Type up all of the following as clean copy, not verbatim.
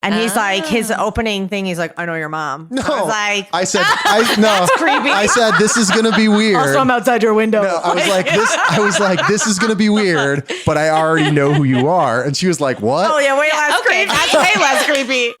And he's like, his opening thing, he's like, I know your mom. No, I was like, that's creepy. I said, this is going to be weird. Also, I'm outside your window. No, I was like, this is going to be weird, but I already know who you are. And she was like, what? Oh, yeah, way less creepy. That's way less creepy.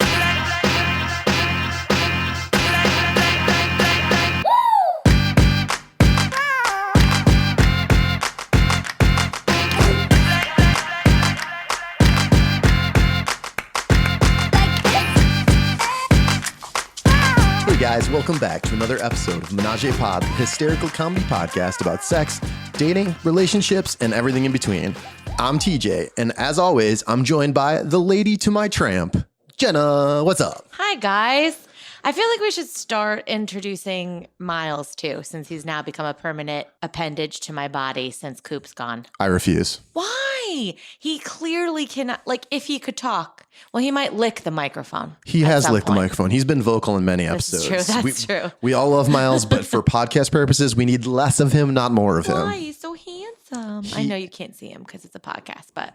Guys, welcome back to another episode of Menage-A-Pod, the hysterical comedy podcast about sex, dating, relationships, and everything in between. I'm TJ, and as always, I'm joined by the lady to my tramp, Jenna. What's up? Hi, guys. I feel like we should start introducing Miles, too, since he's now become a permanent appendage to my body since Coop's gone. I refuse. Why? He clearly cannot, like, if he could talk, well, he might lick the microphone. He has licked the microphone. He's been vocal in many episodes. That's true. We all love Miles, but for podcast purposes, we need less of him, not more of him. Why? He's so handsome. I know you can't see him because it's a podcast, but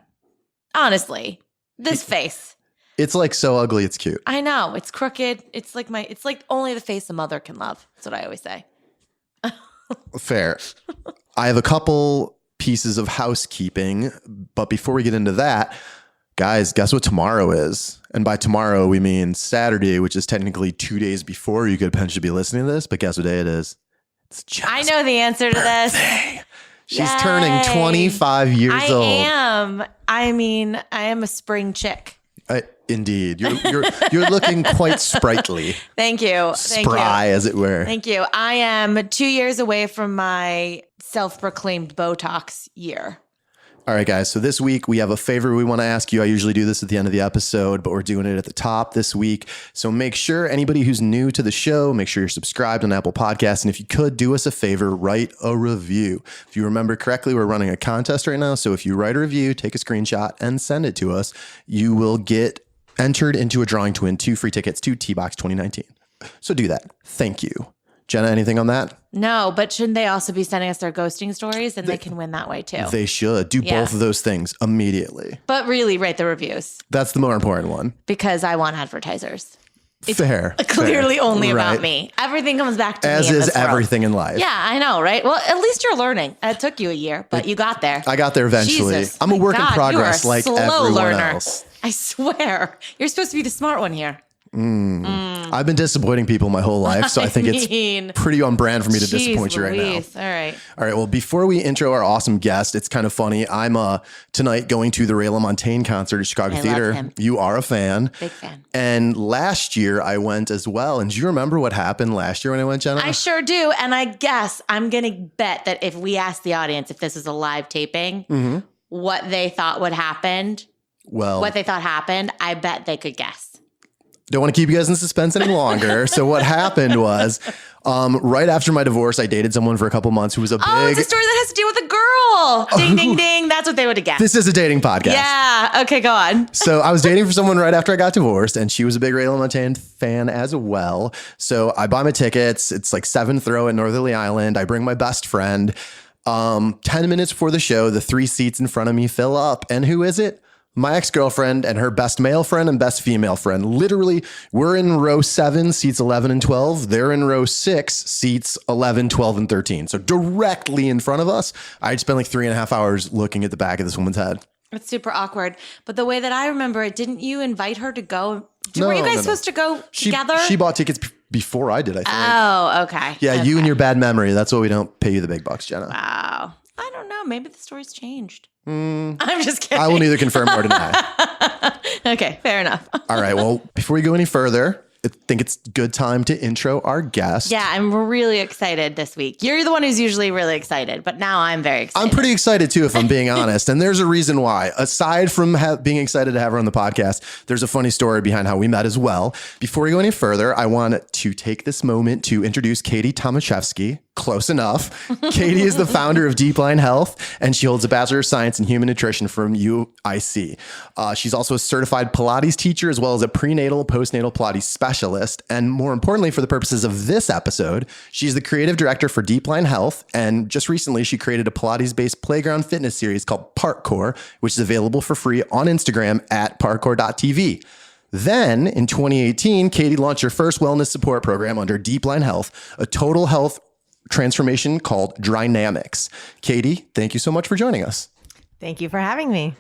honestly, this face. It's like so ugly, it's cute. I know. It's crooked. It's like only the face a mother can love. That's what I always say. Fair. I have a couple pieces of housekeeping, but before we get into that, guys, guess what tomorrow is? And by tomorrow, we mean Saturday, which is technically 2 days before you could potentially be listening to this, but guess what day it is? It's just I know the answer to this. She's turning 25 years old. I am a spring chick. Indeed. You're looking quite sprightly. Thank you. Spry, as it were. Thank you. I am 2 years away from my self-proclaimed Botox year. All right, guys. So this week we have a favor we want to ask you. I usually do this at the end of the episode, but we're doing it at the top this week. So make sure anybody who's new to the show, make sure you're subscribed on Apple Podcasts. And if you could do us a favor, write a review. If you remember correctly, we're running a contest right now. So if you write a review, take a screenshot and send it to us, you will get entered into a drawing to win 2 free tickets to T-Box 2019. So do that. Thank you. Jenna, anything on that? No, but shouldn't they also be sending us their ghosting stories and they can win that way too? They should. Do both of those things immediately. But really write the reviews. That's the more important one. Because I want advertisers. It's fair. Clearly only about me. Everything comes back to me. As is everything in life. Yeah, I know, right? Well, at least you're learning. It took you a year, but you got there. I got there eventually. Jesus, I'm a work in progress like everyone else. I swear. You're supposed to be the smart one here. I've been disappointing people my whole life, so I think it's pretty on brand for me to disappoint you right now. All right. All right. Well, before we intro our awesome guest, it's kind of funny. I'm tonight going to the Ray LaMontagne concert at Chicago Theater. Love him. You are a fan. Big fan. And last year I went as well. And do you remember what happened last year when I went, Jenna? I sure do. And I guess I'm going to bet that if we asked the audience if this was a live taping, what they thought would happen, what they thought happened, I bet they could guess. Don't want to keep you guys in suspense any longer. So what happened was, right after my divorce, I dated someone for a couple months who was a big... Oh, it's a story that has to do with a girl. Ding, ding, ding. That's what they would have guessed. This is a dating podcast. Yeah. Okay, go on. So I was dating for someone right after I got divorced, and she was a big Ray LaMontagne fan as well. So I buy my tickets. It's like 7th row at Northerly Island. I bring my best friend. 10 minutes before the show, the 3 seats in front of me fill up. And who is it? My ex-girlfriend and her best male friend and best female friend. Literally, we're in row 7, seats 11 and 12. They're in row 6, seats 11, 12, and 13. So directly in front of us. I'd spent like 3.5 hours looking at the back of this woman's head. It's super awkward. But the way that I remember it, didn't you invite her to go? Were you guys supposed to go together? She bought tickets before I did, I think. Oh, okay. Yeah, okay. You and your bad memory. That's why we don't pay you the big bucks, Jenna. Wow. I don't know. Maybe the story's changed. I'm just kidding. I will neither confirm nor deny. Okay, fair enough. All right. Well, before we go any further, I think it's a good time to intro our guest. Yeah, I'm really excited this week. You're the one who's usually really excited, but now I'm very excited. I'm pretty excited too, if I'm being honest. And there's a reason why. Aside from being excited to have her on the podcast, there's a funny story behind how we met as well. Before we go any further, I want to take this moment to introduce Katie Tomaszewski. Close enough. Katie is the founder of Deep Line Health, and she holds a Bachelor of Science in Human Nutrition from UIC. She's also a certified Pilates teacher, as well as a prenatal, postnatal Pilates specialist. And more importantly, for the purposes of this episode, she's the creative director for Deep Line Health. And just recently, she created a Pilates-based playground fitness series called Parkour, which is available for free on Instagram at parkour.tv. Then in 2018, Katie launched her first wellness support program under Deep Line Health, a total health transformation called Dynamics. Katie, thank you so much for joining us. Thank you for having me.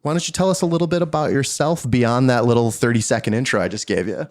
Why don't you tell us a little bit about yourself beyond that little 30-second intro I just gave you?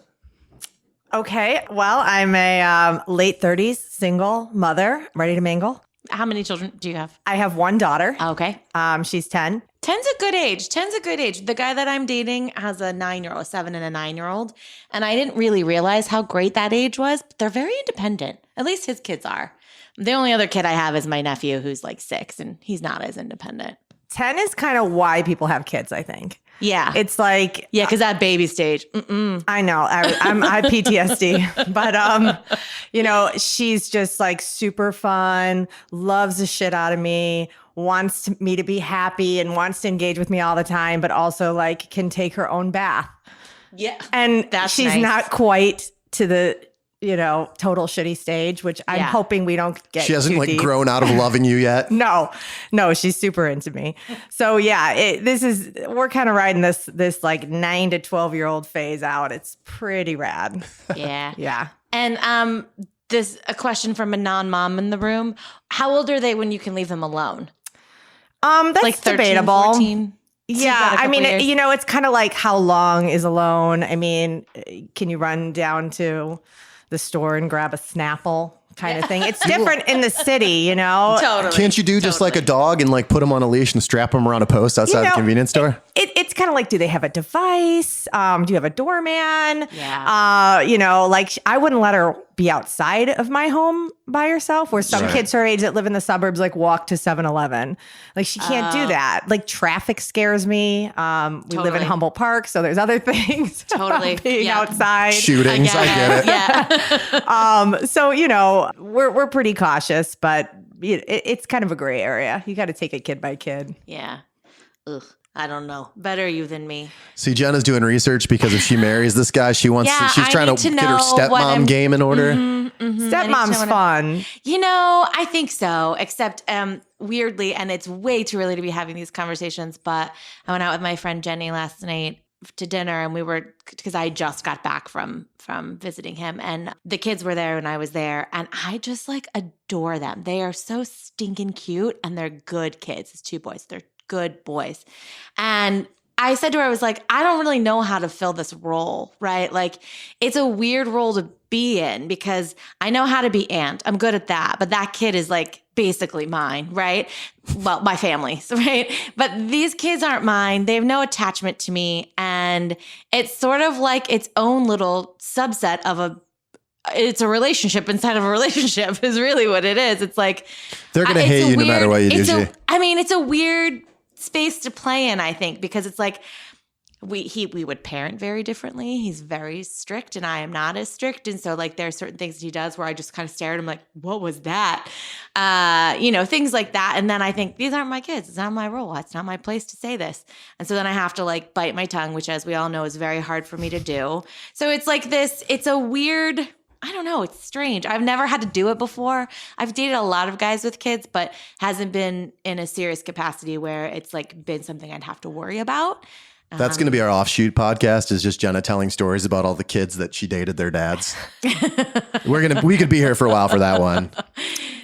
Okay. Well, I'm a late 30s single mother, ready to mingle. How many children do you have? I have one daughter. Okay. She's 10. 10's a good age. 10's a good age. The guy that I'm dating has a 9-year-old, a 7 and a 9-year-old. And I didn't really realize how great that age was, but they're very independent. At least his kids are. The only other kid I have is my nephew who's like 6 and he's not as independent. 10 is kind of why people have kids, I think. Yeah. It's like... Yeah, because that baby stage. I know. I have PTSD. But, she's just like super fun, loves the shit out of me, wants me to be happy and wants to engage with me all the time, but also like can take her own bath. Yeah. And That's she's nice. not quite to the... total shitty stage, which I'm hoping we don't get. She hasn't too like deep. grown out of loving you yet. No, she's super into me. So yeah, we're kind of riding this like 9 to 12-year-old phase out. It's pretty rad. Yeah. Yeah. And a question from a non-mom in the room. How old are they when you can leave them alone? That's Like 13, debatable. 14? So you've got Yeah, a I couple mean, years. it's kind of like how long is alone? I mean, can you run down to the store and grab a Snapple kind of thing? It's different in the city, Totally. Can't you do just like a dog and like put him on a leash and strap him around a post outside the convenience store? It's kind of like, do they have a device? Do you have a doorman? Yeah. Like I wouldn't let her be outside of my home by herself, where some kids her age that live in the suburbs like walk to 7-Eleven. Like she can't do that. Like traffic scares me. We live in Humboldt Park, so there's other things. Totally. about being outside. Shootings, I get it. Yeah. So we're pretty cautious, but it's kind of a gray area. You got to take it kid by kid. Yeah. Ugh. I don't know. Better you than me. See, Jenna's doing research because if she marries this guy, she's I trying need to to get her know what stepmom game in order. Stepmom's fun. I think so, except weirdly, and it's way too early to be having these conversations, but I went out with my friend Jenny last night to dinner and because I just got back from visiting him and the kids were there and I was there and I just like adore them. They are so stinking cute and they're good kids. It's 2 boys. They're good boys. And I said to her, I was like, I don't really know how to fill this role, right? Like it's a weird role to be in because I know how to be aunt. I'm good at that. But that kid is like basically mine, right? Well, my family's, right? But these kids aren't mine. They have no attachment to me. And it's sort of like its own little subset of it's a relationship inside of a relationship is really what it is. It's like They're going to hate you no matter what you do. It's a weird space to play in, I think, because it's like we would parent very differently. He's very strict and I am not as strict. And so like there are certain things that he does where I just kind of stare at him like, what was that? Things like that. And then I think these aren't my kids. It's not my role. It's not my place to say this. And so then I have to like bite my tongue, which as we all know is very hard for me to do. So it's like it's a weird, I don't know. It's strange. I've never had to do it before. I've dated a lot of guys with kids, but hasn't been in a serious capacity where it's like been something I'd have to worry about. That's going to be our offshoot podcast is just Jenna telling stories about all the kids that she dated their dads. We could be here for a while for that one.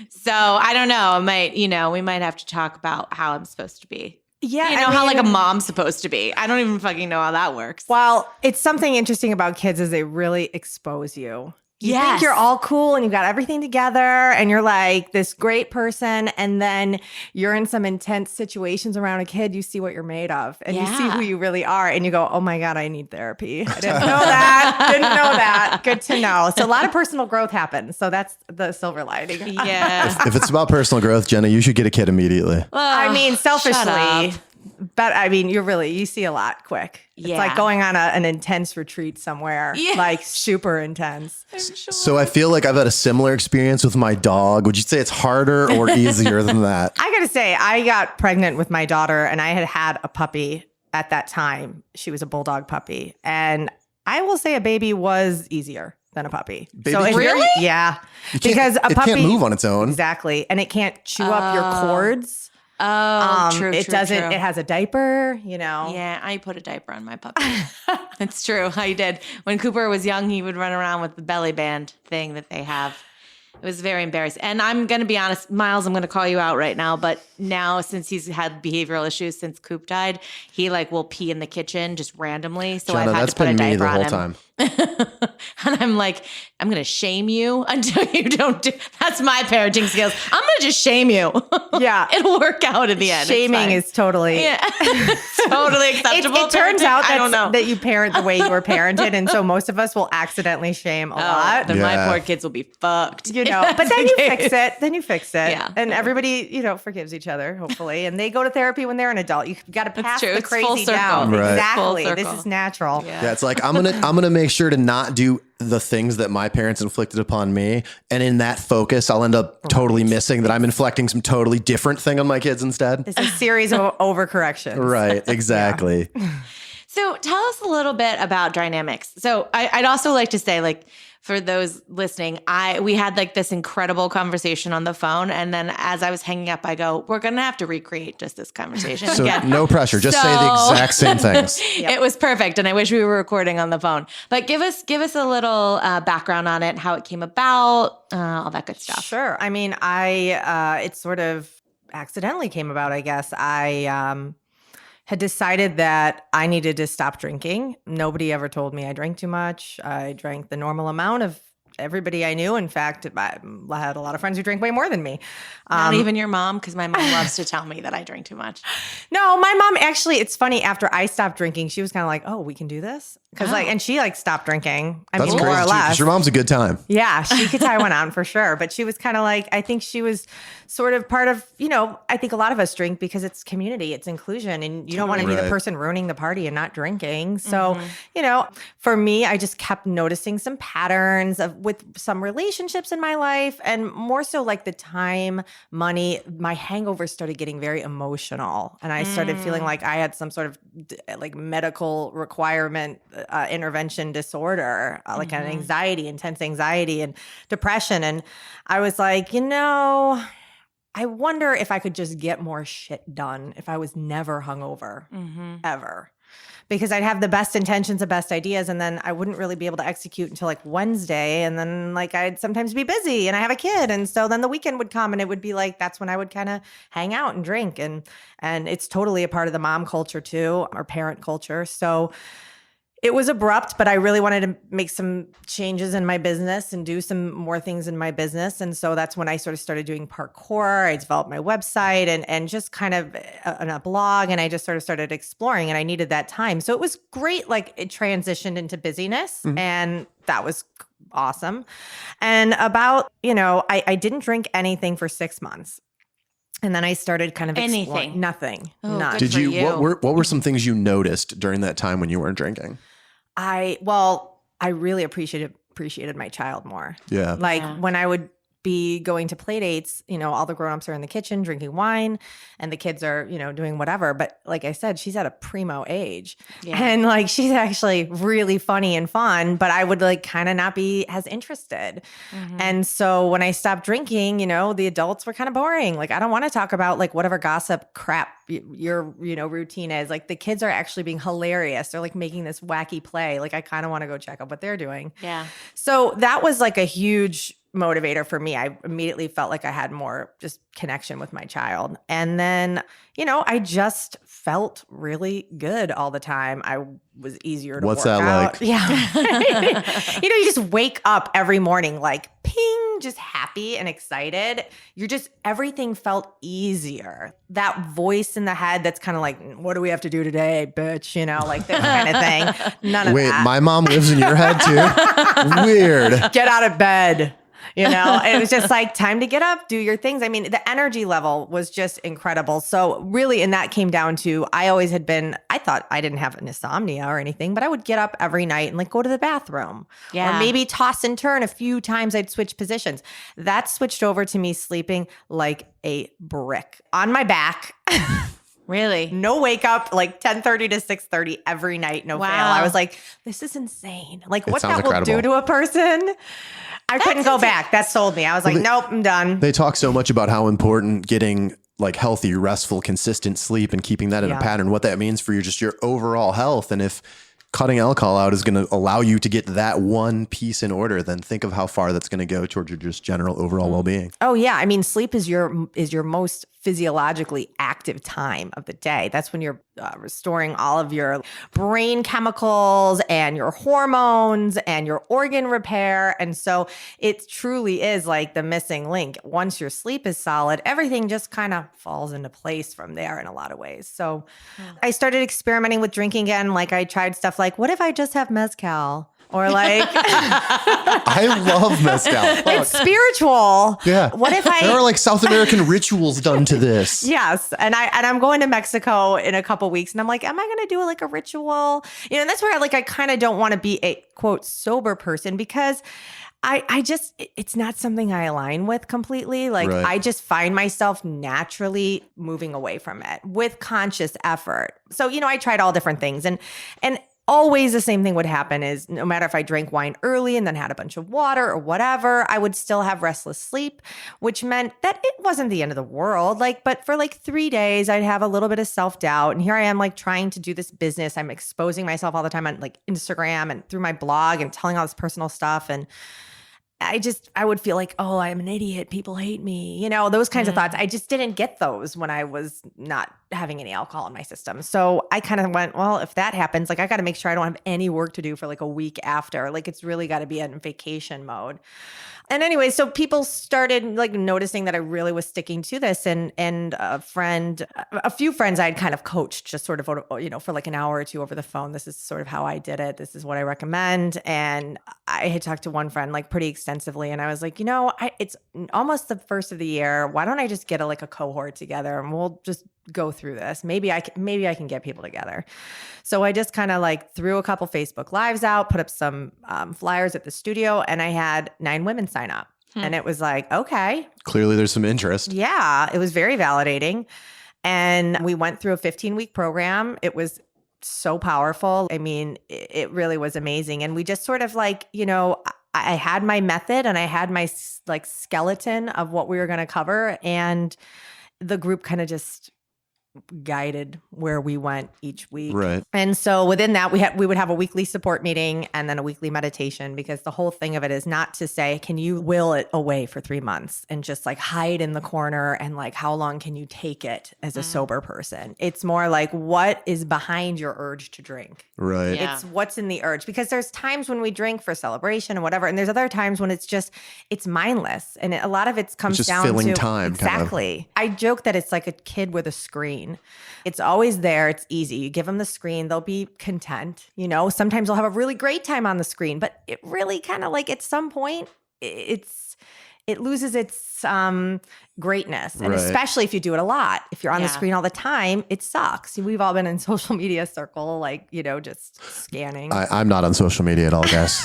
So I don't know. We might have to talk about how I'm supposed to be. Yeah. How like a mom's supposed to be. I don't even fucking know how that works. Well, it's something interesting about kids is they really expose you. You Yes. think you're all cool and you've got everything together and you're like this great person. And then you're in some intense situations around a kid. You see what you're made of and you see who you really are. And you go, oh my God, I need therapy. I didn't know that. Didn't know that. Good to know. So a lot of personal growth happens. So that's the silver lining. Yeah. If it's about personal growth, Jenna, you should get a kid immediately. Well, I mean, selfishly, shut up. but I mean, you see a lot quick. It's Yeah. like going on an intense retreat somewhere, Yeah. like super intense. So I feel like I've had a similar experience with my dog. Would you say it's harder or easier than that? I got to say, I got pregnant with my daughter and I had a puppy at that time. She was a bulldog puppy. And I will say a baby was easier than a puppy. Baby so if can't- you're- yeah. Because a it puppy can't move on its own. Exactly. And it can't chew up your cords. Oh, true. It doesn't. It has a diaper. Yeah, I put a diaper on my puppy. It's true. I did. When Cooper was young, he would run around with the belly band thing that they have. It was very embarrassing. And I'm going to be honest, Miles, I'm going to call you out right now. But now, since he's had behavioral issues since Coop died, he will pee in the kitchen just randomly. So Jenna, I've had to put a diaper on him. That's been me the whole time. And I'm like, I'm going to shame you until you don't do. That's my parenting skills. I'm going to just shame you. Yeah. It'll work out in the end. Shaming is totally. Yeah. Totally acceptable. It turns out I don't know. that you parent the way you were parented. And so most of us will accidentally shame a lot. Then my poor kids will be fucked. But then you fix it. Then you fix it. Yeah. And everybody, forgives each other, hopefully. And they go to therapy when they're an adult. You got to pass the It's full crazy circle. down. Right. Exactly. Full This circle. is natural. Yeah, it's like I'm gonna make sure to not do the things that my parents inflicted upon me, and in that focus, I'll end up totally missing that I'm inflicting some totally different thing on my kids instead. It's a series of overcorrections. Right, exactly. So tell us a little bit about dynamics. So I'd also like to say, for those listening, we had this incredible conversation on the phone. And then as I was hanging up, I go, we're going to have to recreate just this conversation So again. no pressure. Just say the exact same things. It was perfect. And I wish we were recording on the phone. But give us a little background on it, how it came about, all that good stuff. Sure. I mean, it sort of accidentally came about, I guess. I had decided that I needed to stop drinking. Nobody ever told me I drank too much. I drank the normal amount of everybody I knew. In fact, I had a lot of friends who drank way more than me. Not even your mom, because my mom loves to tell me that I drink too much. No, my mom actually, it's funny, after I stopped drinking, she was kind of like, oh, we can do this? Because and she stopped drinking. That's more crazy or too, 'cause less. your mom's a good time. Yeah, she could tie one on for sure. But she was kind of I think she was sort of part of, I think a lot of us drink because it's community, it's inclusion, and you don't want to be the person ruining the party and not drinking. So, for me, I just kept noticing some patterns with some relationships in my life, and more so the time, money, my hangovers started getting very emotional. And I started feeling like I had some sort of medical requirement intervention disorder, like an anxiety, intense anxiety and depression. And I was like, I wonder if I could just get more shit done if I was never hungover, ever. Because I'd have the best intentions, the best ideas, and then I wouldn't really be able to execute until Wednesday. And then I'd sometimes be busy and I have a kid. And so then the weekend would come and it would be that's when I would kind of hang out and drink. And it's totally a part of the mom culture too, or parent culture. So it was abrupt, but I really wanted to make some changes in my business and do some more things in my business. And so that's when I sort of started doing parkour. I developed my website and just kind of a blog. And I just sort of started exploring, and I needed that time. So it was great. It transitioned into busyness, and that was awesome. And about, I didn't drink anything for 6 months. And then I started kind of exploring. Nothing. None. Did you? What were some things you noticed during that time when you weren't drinking? I really appreciated my child more. Yeah. When I would be going to play dates, all the grownups are in the kitchen drinking wine and the kids are, doing whatever. But like I said, she's at a primo age. Yeah. And she's actually really funny and fun, but I would kind of not be as interested. And so when I stopped drinking, the adults were kind of boring. I don't want to talk about whatever gossip crap your, routine is. The kids are actually being hilarious. They're making this wacky play. I kind of want to go check out what they're doing. Yeah. So that was a huge motivator for me. I immediately felt like I had more just connection with my child. And then, I just felt really good all the time. I was easier to What's work that out. like? Yeah. You just wake up every morning ping, just happy and excited. Everything felt easier. That voice in the head that's kind of what do we have to do today, bitch? This kind of thing. None of that. Wait, my mom lives in your head too? Weird. Get out of bed. It was just time to get up, do your things. I mean, the energy level was just incredible. So really, and that came down to, I thought I didn't have an insomnia or anything, but I would get up every night and go to the bathroom or maybe toss and turn a few times. I'd switch positions. That switched over to me sleeping like a brick on my back. Really? No wake up, 10:30 to 6:30 every night, no fail. I was this is insane. What that will do to a person. I couldn't go back. That sold me. I was nope, I'm done. They talk so much about how important getting like healthy, restful, consistent sleep and keeping that in a pattern, what that means for your overall health. And if cutting alcohol out is going to allow you to get that one piece in order, then think of how far that's going to go towards your just general overall well-being. Oh yeah. I mean, sleep is your most physiologically active time of the day. That's when you're restoring all of your brain chemicals and your hormones and your organ repair. And so it truly is like the missing link. Once your sleep is solid, everything just kind of falls into place from there in a lot of ways. So I started experimenting with drinking again. Like I tried stuff like, what if I just have mezcal? Or like, I love mezcal. It's spiritual. Yeah. What if there are like South American rituals done to this? Yes. And I'm going to Mexico in a couple weeks and I'm like, am I going to do like a ritual? And that's where I kind of don't want to be a quote sober person because I just, it's not something I align with completely. Like I just find myself naturally moving away from it with conscious effort. So, I tried all different things and always the same thing would happen is no matter if I drank wine early and then had a bunch of water or whatever, I would still have restless sleep, which meant that it wasn't the end of the world. But for 3 days, I'd have a little bit of self-doubt. And here I am trying to do this business. I'm exposing myself all the time on Instagram and through my blog and telling all this personal stuff. And I would feel like, oh, I'm an idiot. People hate me. Those kinds of thoughts. I just didn't get those when I was not having any alcohol in my system. So I kind of went, well, if that happens, I got to make sure I don't have any work to do for a week after. It's really got to be in vacation mode. And anyway, so people started noticing that I really was sticking to this, and a few friends I had kind of coached just sort of, for an hour or two over the phone. This is sort of how I did it. This is what I recommend. And I had talked to one friend pretty extensively, and I was like, it's almost the first of the year. Why don't I just get a cohort together and we'll just go through this. Maybe I can get people together. So I just kind of threw a couple Facebook lives out, put up some flyers at the studio, and I had 9 women sign up. And it was okay. Clearly there's some interest. Yeah, it was very validating. And we went through a 15-week program. It was so powerful. I mean, it really was amazing. And we just sort of I had my method and I had my skeleton of what we were going to cover. And the group kind of just guided where we went each week. Right. And so within that, we would have a weekly support meeting and then a weekly meditation, because the whole thing of it is not to say, can you will it away for 3 months and just hide in the corner and how long can you take it as a sober person? It's more what is behind your urge to drink. Right. Yeah. It's what's in the urge, because there's times when we drink for celebration and whatever. And there's other times when it's mindless. And a lot of it comes just down filling to time. Exactly. Kind of. I joke that it's like a kid with a screen. It's always there. It's easy. You give them the screen, they'll be content. Sometimes they'll have a really great time on the screen, but it really kind of at some point, it loses its greatness. And especially if you do it a lot. If you're on the screen all the time, it sucks. We've all been in social media circle, just scanning. I'm not on social media at all, guys.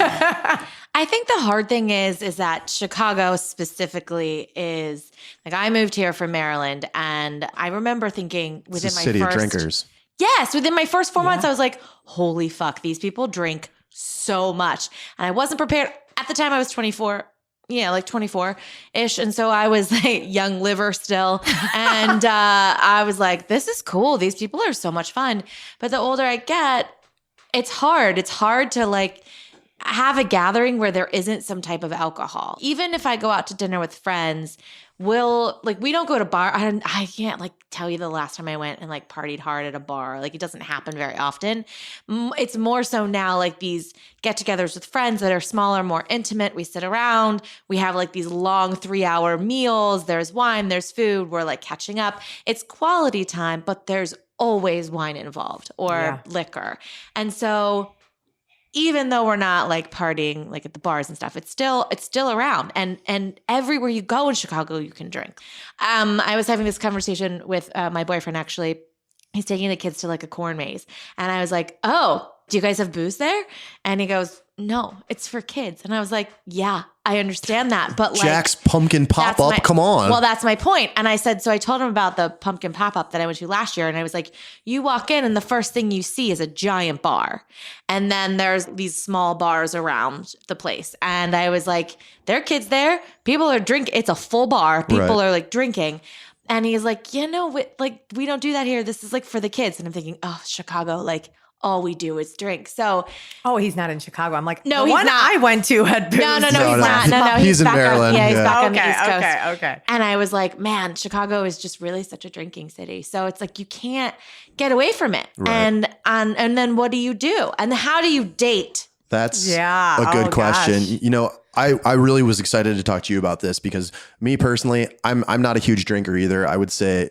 I think the hard thing is that Chicago specifically is I moved here from Maryland, and I remember thinking within it's a my city first of drinkers. Yes, within my first 4 months, I was like, holy fuck, these people drink so much. And I wasn't prepared. At the time I was 24. Yeah, 24-ish. And so I was young liver still. And I was like, this is cool. These people are so much fun. But the older I get, it's hard. It's hard to have a gathering where there isn't some type of alcohol. Even if I go out to dinner with friends, we don't go to bar. I can't tell you the last time I went and partied hard at a bar. It doesn't happen very often. It's more so now these get-togethers with friends that are smaller, more intimate. We sit around. We have these long 3-hour meals. There's wine. There's food. We're catching up. It's quality time, but there's always wine involved or liquor. And so even though we're not partying at the bars and stuff, it's still around. And everywhere you go in Chicago, you can drink. I was having this conversation with my boyfriend, actually. He's taking the kids to a corn maze. And I was like, oh, do you guys have booze there? And he goes, no, it's for kids. And I was like, yeah, I understand that. But Jack's pumpkin pop-up, come on. Well, that's my point. And I said, so I told him about the pumpkin pop-up that I went to last year. And I was like, you walk in and the first thing you see is a giant bar. And then there's these small bars around the place. And I was like, there are kids there. People are drinking. It's a full bar. People are drinking. And he's like, yeah, no, we don't do that here. This is like for the kids. And I'm thinking, oh, Chicago, like all we do is drink. So, oh, he's not in Chicago. I'm like, no, the he's one not. I went to had booze. No, he's not. No, he's in back Maryland. He's back on the East Coast. Okay. And I was like, man, Chicago is just really such a drinking city. So it's like you can't get away from it. Right. And then what do you do? And how do you date? That's a good question. Gosh. You know, I really was excited to talk to you about this because me personally, I'm not a huge drinker either. I wouldn't say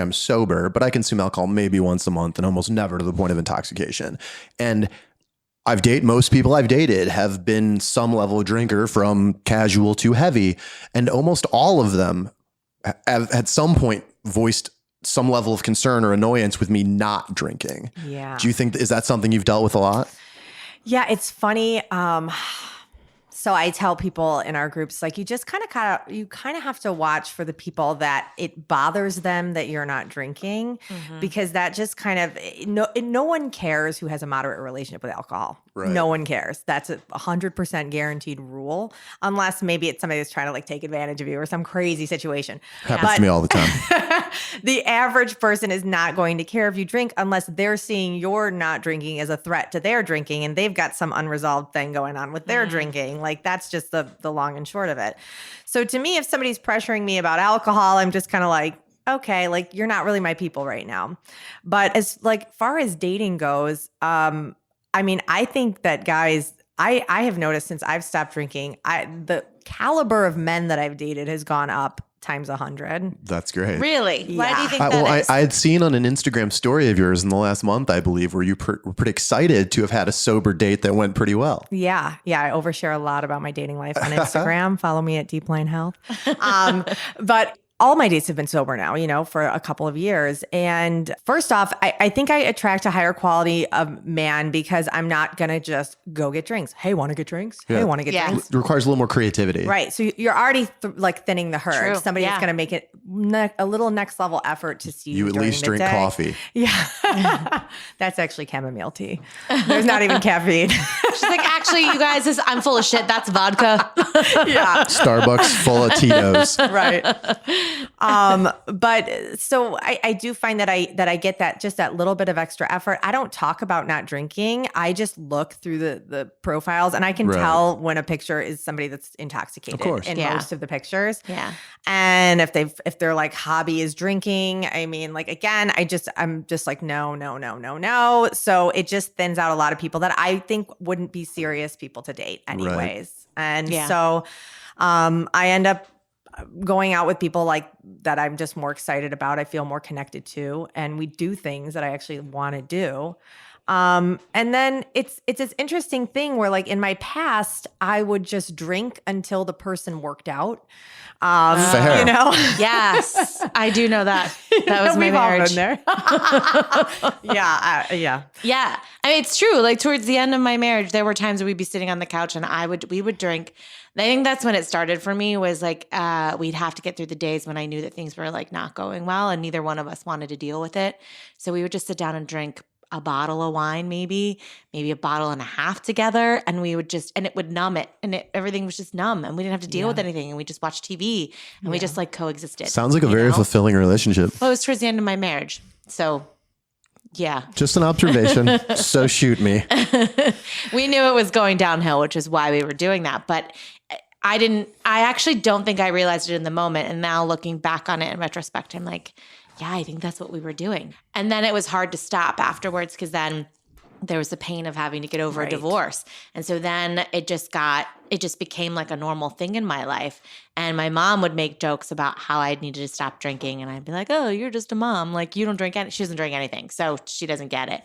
I'm sober, but I consume alcohol maybe once a month and almost never to the point of intoxication. And most people I've dated have been some level of drinker from casual to heavy. And almost all of them have at some point voiced some level of concern or annoyance with me not drinking. Yeah. Do you think, is that something you've dealt with a lot? Yeah, it's funny. So I tell people in our groups, like, you just kind of have to watch for the people that it bothers them that you're not drinking, because that just kind of, no one cares who has a moderate relationship with alcohol. Right. No one cares. That's a 100% guaranteed rule, unless maybe it's somebody that's trying to like take advantage of you or some crazy situation. Happens to me all the time. The average person is not going to care if you drink unless they're seeing your not drinking as a threat to their drinking, and they've got some unresolved thing going on with their drinking. Like, that's just the long and short of it. So to me, if somebody's pressuring me about alcohol, I'm just kind of like, okay, like, you're not really my people right now. But as like far as dating goes, I mean, I think that guys, I have noticed since I've stopped drinking, the caliber of men that I've dated has gone up times 100. That's great. Really? Yeah. Why do you think that is? I had seen on an Instagram story of yours in the last month, I believe, where you were pretty excited to have had a sober date that went pretty well. Yeah. I overshare a lot about my dating life on Instagram. Follow me at Deep Line Health. But all my dates have been sober now, for a couple of years. And first off, I think I attract a higher quality of man because I'm not going to just go get drinks. Hey, want to get drinks? Yeah. Hey, want to get Yeah. drinks? It requires a little more creativity. Right. So you're already thinning the herd. True. Somebody that's Yeah. going to make it a little next level effort to see you. You at during least the drink day. coffee. Yeah. That's actually chamomile tea. There's not even caffeine. She's like, actually, you guys, I'm full of shit. That's vodka. Yeah. Starbucks full of Tito's. Right. But so I do find that I get that little bit of extra effort. I don't talk about not drinking. I just look through the profiles, and I can Right. tell when a picture is somebody that's intoxicated Of course. in Yeah. most of the pictures. Yeah. And if their like hobby is drinking, I mean, like, again, I'm just like, no. So it just thins out a lot of people that I think wouldn't be serious people to date anyways. And Yeah. so I end up going out with people like that I'm just more excited about, I feel more connected to, and we do things that I actually want to do. And then it's this interesting thing where, like, in my past, I would just drink until the person worked out. Fair. Yes. I do know that. That was my We've all marriage. been there. Yeah. Yeah. I mean, it's true. Like, towards the end of my marriage, there were times where we'd be sitting on the couch and we would drink. And I think that's when it started for me, was like, we'd have to get through the days when I knew that things were like not going well and neither one of us wanted to deal with it. So we would just sit down and drink a bottle of wine, maybe a bottle and a half together. And we would and it would numb it, and everything was just numb, and we didn't have to deal with anything. And we just watched TV and we just like coexisted. Sounds like a very fulfilling relationship. Well, it was towards the end of my marriage. So yeah. Just an observation. So shoot me. We knew it was going downhill, which is why we were doing that. But I actually don't think I realized it in the moment. And now looking back on it in retrospect, I'm like, yeah, I think that's what we were doing. And then it was hard to stop afterwards, because then there was the pain of having to get over a divorce. And so then it just became like a normal thing in my life. And my mom would make jokes about how I needed to stop drinking. And I'd be like, oh, you're just a mom. Like, you don't drink she doesn't drink anything. So she doesn't get it,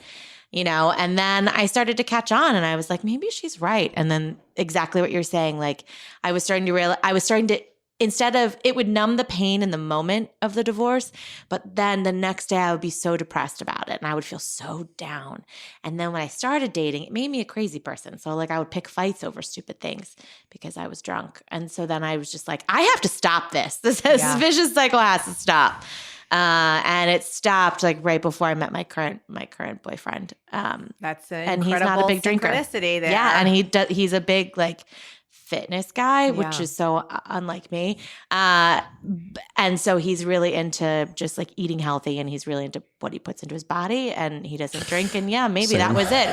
And then I started to catch on, and I was like, maybe she's right. And then exactly what you're saying, like, I was starting to instead of, it would numb the pain in the moment of the divorce, but then the next day I would be so depressed about it and I would feel so down. And then when I started dating, it made me a crazy person. So like, I would pick fights over stupid things because I was drunk. And so then I was just like, I have to stop this. This vicious cycle has to stop. And it stopped like right before I met my current boyfriend. That's an and he's not a big drinker. There. Yeah, and he's a big like fitness guy, which is so unlike me. And so he's really into just like eating healthy, and he's really into what he puts into his body, and he doesn't drink. And maybe that was it.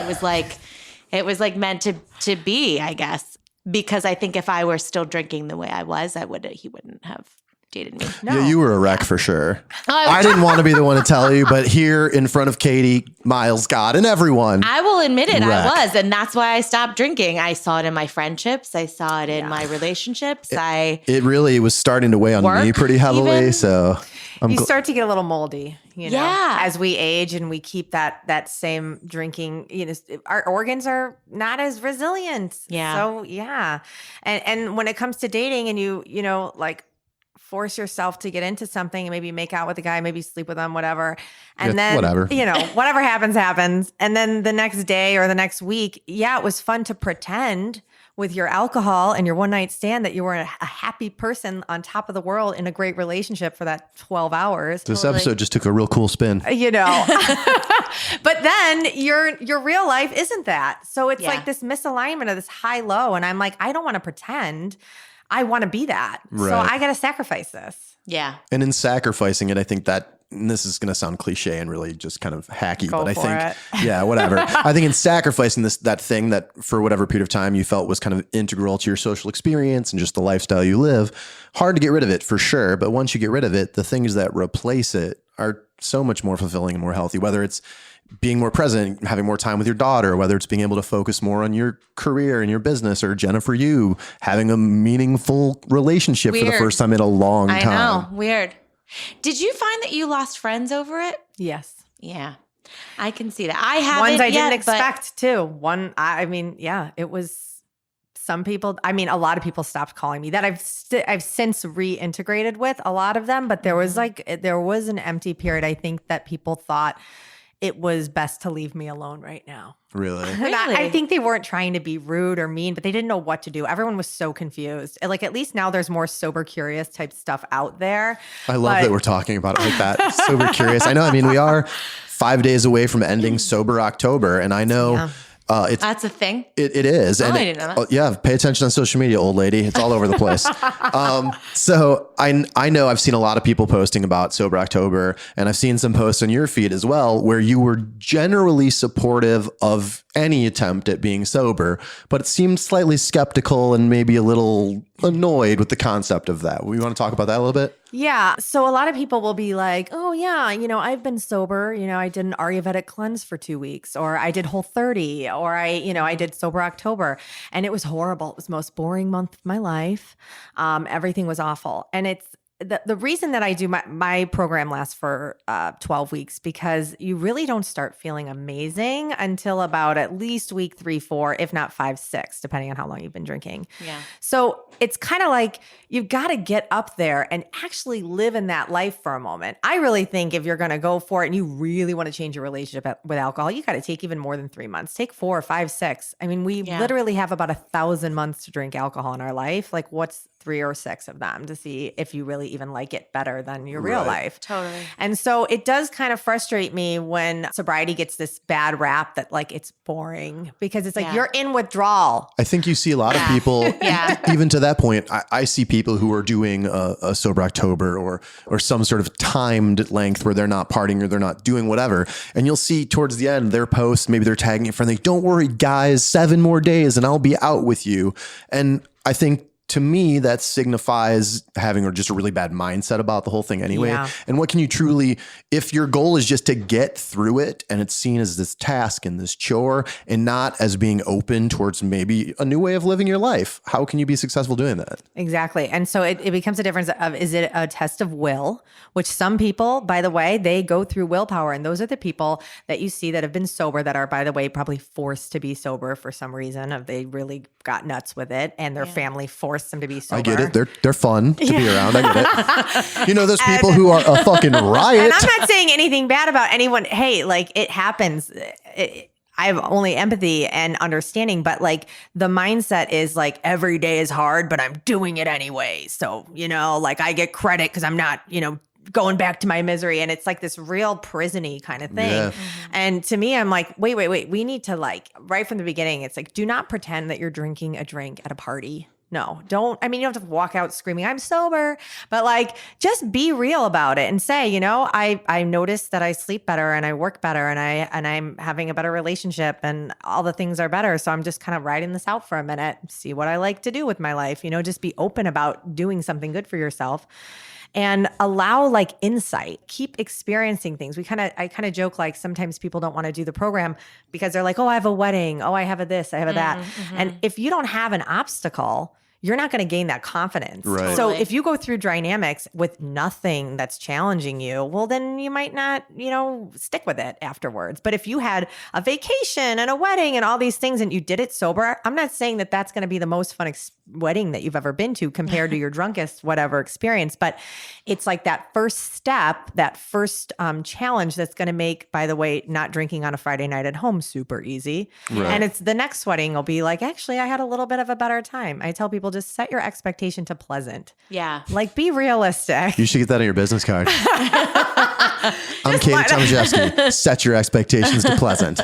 It was like meant to be, I guess, because I think if I were still drinking the way I was, he wouldn't have dated me. No. Yeah, you were a wreck for sure. I didn't want to be the one to tell you, but here in front of Katie, Miles, God, and everyone, I will admit it, wreck. I was, and that's why I stopped drinking. I saw it in my friendships. I saw it in my relationships. It really was starting to weigh on me pretty heavily. Even. So you start to get a little moldy, as we age and we keep that same drinking, our organs are not as resilient. Yeah. So And when it comes to dating and you like force yourself to get into something and maybe make out with a guy, maybe sleep with them, whatever. And then, whatever. Whatever happens. And then the next day or the next week, it was fun to pretend with your alcohol and your one night stand that you were a happy person on top of the world in a great relationship for that 12 hours. This episode just took a real cool spin. But then your real life isn't that. So it's like this misalignment of this high low. And I'm like, I don't want to pretend. I want to be that. Right. So I got to sacrifice this. Yeah. And in sacrificing it, I think that, and this is going to sound cliche and really just kind of hacky, but I think, whatever. I think in sacrificing that thing that for whatever period of time you felt was kind of integral to your social experience and just the lifestyle you live, hard to get rid of it for sure. But once you get rid of it, the things that replace it are so much more fulfilling and more healthy, whether it's being more present, having more time with your daughter, whether it's being able to focus more on your career and your business, or Jennifer, you having a meaningful relationship for the first time in a long time. I know. Weird. Did you find that you lost friends over it? Yes. Yeah. I can see that. I haven't Ones I yet, didn't expect too. It was some people. I mean, a lot of people stopped calling me that I've since reintegrated with a lot of them, but there was an empty period. I think that people thought it was best to leave me alone right now. Really? And I think they weren't trying to be rude or mean, but they didn't know what to do. Everyone was so confused. And like, at least now there's more sober curious type stuff out there. I love that we're talking about it like that. Sober curious. I know. I mean, we are 5 days away from ending Sober October. And I know that's a thing. It is. Oh, and I didn't know that. Yeah. Pay attention on social media, old lady. It's all over the place. So I know I've seen a lot of people posting about Sober October, and I've seen some posts on your feed as well, where you were generally supportive of any attempt at being sober, but it seemed slightly skeptical and maybe a little annoyed with the concept of that. We want to talk about that a little bit? Yeah. So a lot of people will be like, oh yeah, I've been sober. I did an Ayurvedic cleanse for 2 weeks, or I did Whole30, or I did Sober October, and it was horrible. It was the most boring month of my life. Everything was awful. And it's the reason that I do my program lasts for 12 weeks, because you really don't start feeling amazing until about at least week 3, 4, if not 5, 6, depending on how long you've been drinking. Yeah. So it's kind of like you've got to get up there and actually live in that life for a moment. I really think if you're going to go for it and you really want to change your relationship with alcohol, you got to take even more than 3 months. Take 4, 5, 6. I mean, we literally have about 1,000 months to drink alcohol in our life. Like, what's 3 or 6 of them to see if you really even like it better than your real life. Totally. And so it does kind of frustrate me when sobriety gets this bad rap that like it's boring, because it's like you're in withdrawal. I think you see a lot of people, even to that point. I see people who are doing a Sober October or some sort of timed length where they're not partying or they're not doing whatever. And you'll see towards the end their posts, maybe they're tagging a friend, like, don't worry guys, 7 more days and I'll be out with you. And I think, to me, that signifies having just a really bad mindset about the whole thing anyway. Yeah. And what can you truly, if your goal is just to get through it and it's seen as this task and this chore and not as being open towards maybe a new way of living your life, how can you be successful doing that? Exactly. And so it becomes a difference of, is it a test of will, which some people, by the way, they go through willpower. And those are the people that you see that have been sober that are, by the way, probably forced to be sober for some reason, if they really got nuts with it and their family forced them to be sober. I get it. They're fun to be around. I get it. Those people who are a fucking riot. And I'm not saying anything bad about anyone. Hey, like, it happens. I have only empathy and understanding, but like the mindset is like every day is hard, but I'm doing it anyway. So, like I get credit because I'm not, going back to my misery. And it's like this real prison-y kind of thing. Yeah. Mm-hmm. And to me, I'm like, wait. We need to, like, right from the beginning, it's like, do not pretend that you're drinking a drink at a party. No, don't. I mean, you don't have to walk out screaming, I'm sober, but like, just be real about it and say, I noticed that I sleep better and I work better and I'm having a better relationship and all the things are better. So I'm just kind of riding this out for a minute, see what I like to do with my life, just be open about doing something good for yourself. And allow like insight, keep experiencing things. I kind of joke like sometimes people don't want to do the program because they're like, oh, I have a wedding. Oh, I have a this, I have a that. Mm-hmm. And if you don't have an obstacle, you're not going to gain that confidence. Right. So if you go through dynamics with nothing that's challenging you, well, then you might not, stick with it afterwards. But if you had a vacation and a wedding and all these things and you did it sober, I'm not saying that that's going to be the most fun wedding that you've ever been to compared to your drunkest whatever experience. But it's like that first step, that first challenge that's going to make, by the way, not drinking on a Friday night at home super easy. Right. And it's the next wedding will be like, actually, I had a little bit of a better time. I tell people just set your expectation to pleasant. Yeah. Like be realistic. You should get that on your business card. I'm Katie Tomaszewski. Set your expectations to pleasant.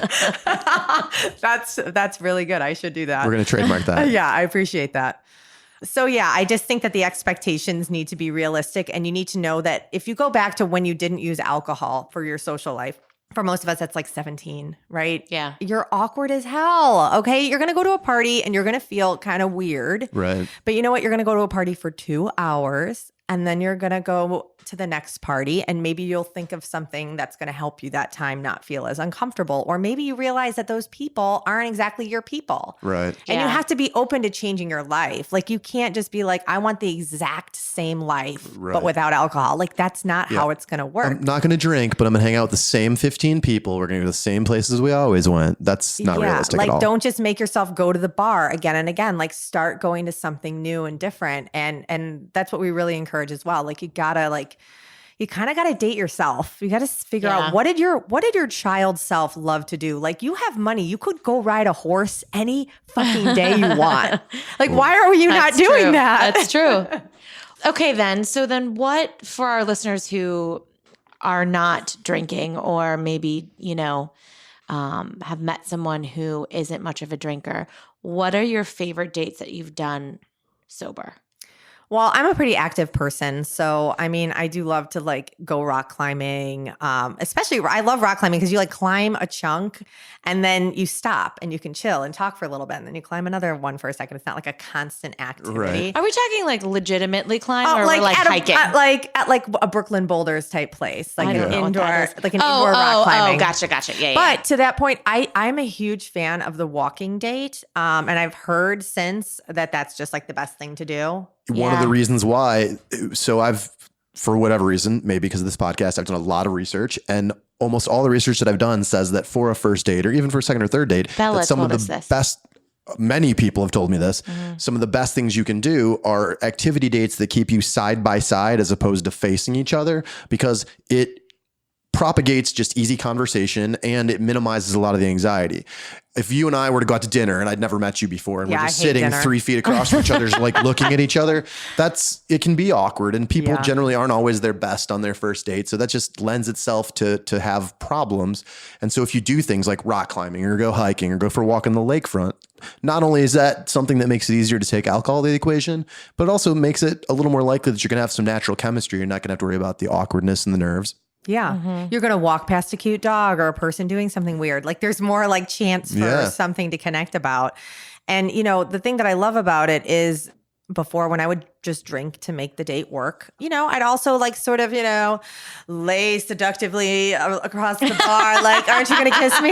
That's really good. I should do that. We're going to trademark that. Yeah, I appreciate that. So yeah, I just think that the expectations need to be realistic, and you need to know that if you go back to when you didn't use alcohol for your social life, for most of us, that's like 17, right? Yeah. You're awkward as hell. Okay. You're going to go to a party and you're going to feel kind of weird. Right. But you know what? You're going to go to a party for 2 hours and then you're going to go to the next party and maybe you'll think of something that's going to help you that time not feel as uncomfortable. Or maybe you realize that those people aren't exactly your people. Right. And you have to be open to changing your life. Like you can't just be like, I want the exact same life, but without alcohol. Like that's not how it's going to work. I'm not going to drink, but I'm going to hang out with the same 15 people. We're going to go to the same places we always went. That's not realistic at all. Like don't just make yourself go to the bar again and again. Like start going to something new and different. And that's what we really encourage as well. Like you kind of got to date yourself. You got to figure out what did your child self love to do? Like you have money. You could go ride a horse any fucking day you want. Like why are you not doing that? That's true. Okay, then. So then what for our listeners who are not drinking or maybe, have met someone who isn't much of a drinker, what are your favorite dates that you've done sober? Well, I'm a pretty active person. So, I mean, I do love to like go rock climbing. Especially I love rock climbing because you like climb a chunk and then you stop and you can chill and talk for a little bit. And then you climb another one for a second. It's not like a constant activity. Right. Are we talking like legitimately climb or like hiking? At a Brooklyn Boulders type place, like an indoor rock climbing. Oh, gotcha. Yeah. But to that point, I'm a huge fan of the walking date. And I've heard since that that's just like the best thing to do. One of the reasons why, so I've, for whatever reason, maybe because of this podcast, I've done a lot of research, and almost all the research that I've done says that for a first date or even for a second or third date, that some of the best, many people have told me this, some of the best things you can do are activity dates that keep you side by side as opposed to facing each other, because it propagates just easy conversation and it minimizes a lot of the anxiety. If you and I were to go out to dinner and I'd never met you before and we're just sitting 3 feet across from each other, like looking at each other, it can be awkward, and people generally aren't always their best on their first date. So that just lends itself to have problems. And so if you do things like rock climbing or go hiking or go for a walk on the lakefront, not only is that something that makes it easier to take alcohol out of the equation, but it also makes it a little more likely that you're going to have some natural chemistry. You're not going to have to worry about the awkwardness and the nerves. Yeah. You're going to walk past a cute dog or a person doing something weird. Like there's more like chance for something to connect about. And, the thing that I love about it is before, when I would just drink to make the date work, I'd also like sort of, lay seductively across the bar. Like, aren't you going to kiss me?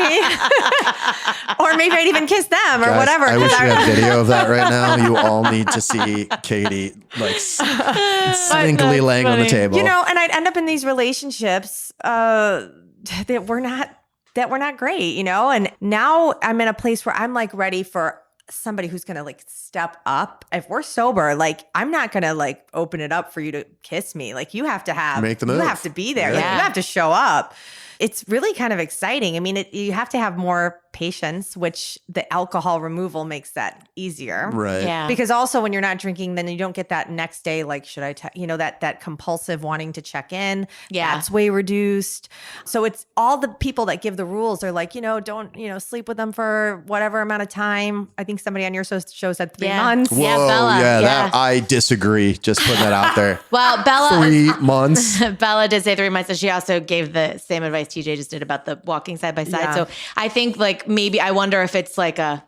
Or maybe I'd even kiss them or whatever. I wish we had video of that right now. You all need to see Katie like slinkily laying on the table. And I'd end up in these relationships that were not great, And now I'm in a place where I'm like ready for somebody who's going to like step up. If we're sober, like I'm not going to like open it up for you to kiss me. Like you have to make the move. You have to be there. Like you have to show up. It's really kind of exciting. I mean, you have to have more patience, which the alcohol removal makes that easier. Right. Yeah. Because also when you're not drinking, then you don't get that next day, like, should I, that compulsive wanting to check in. Yeah. That's way reduced. So it's all the people that give the rules are like, don't, sleep with them for whatever amount of time. I think somebody on your show said 3 months. Whoa, Yeah, Bella. yeah, Yeah. that I disagree. Just putting that out there. Well, Bella 3 months. Bella did say 3 months, and she also gave the same advice TJ just did about the walking side by side. Yeah. So I think like maybe I wonder if it's like it's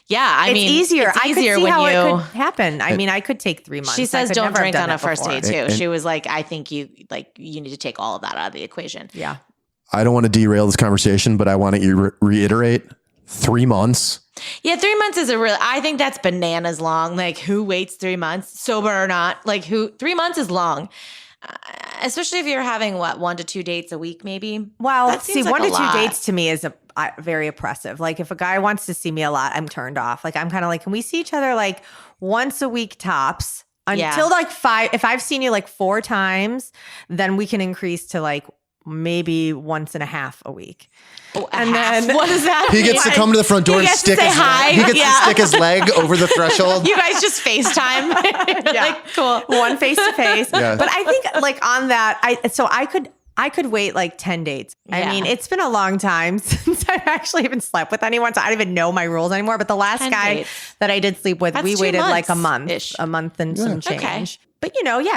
easier. It's I could easier see when how you. it could happen. I mean, I could take 3 months. She says I could don't never have drink done on a that first before. date too. And- She was like, I think you need to take all of that out of the equation. Yeah. I don't want to derail this conversation, but I want to reiterate 3 months. Yeah, 3 months is I think that's bananas long. Like who waits 3 months, sober or not? Like 3 months is long. Especially if you're having 1 to 2 dates a week, maybe. Well, That see, seems like 1 a to 2 lot. dates to me is very oppressive. Like if a guy wants to see me a lot, I'm turned off. Like I'm kind of like, can we see each other like once a week tops until like 5? If I've seen you like 4 times, then we can increase to like maybe once and a half a week. And then what does that He mean? gets to come to the front door and gets to stick say his hi. He gets Yeah. to stick his leg over the threshold. You guys just FaceTime. Yeah. Like, cool. One face to face. Yeah. But I think like on that, I could wait like 10 dates. I Yeah. mean, it's been a long time since I've actually even slept with anyone. So I don't even know my rules anymore. But the last 10 guy dates. that I did sleep with, That's we 2 waited like a months-ish. month and some change. Okay. But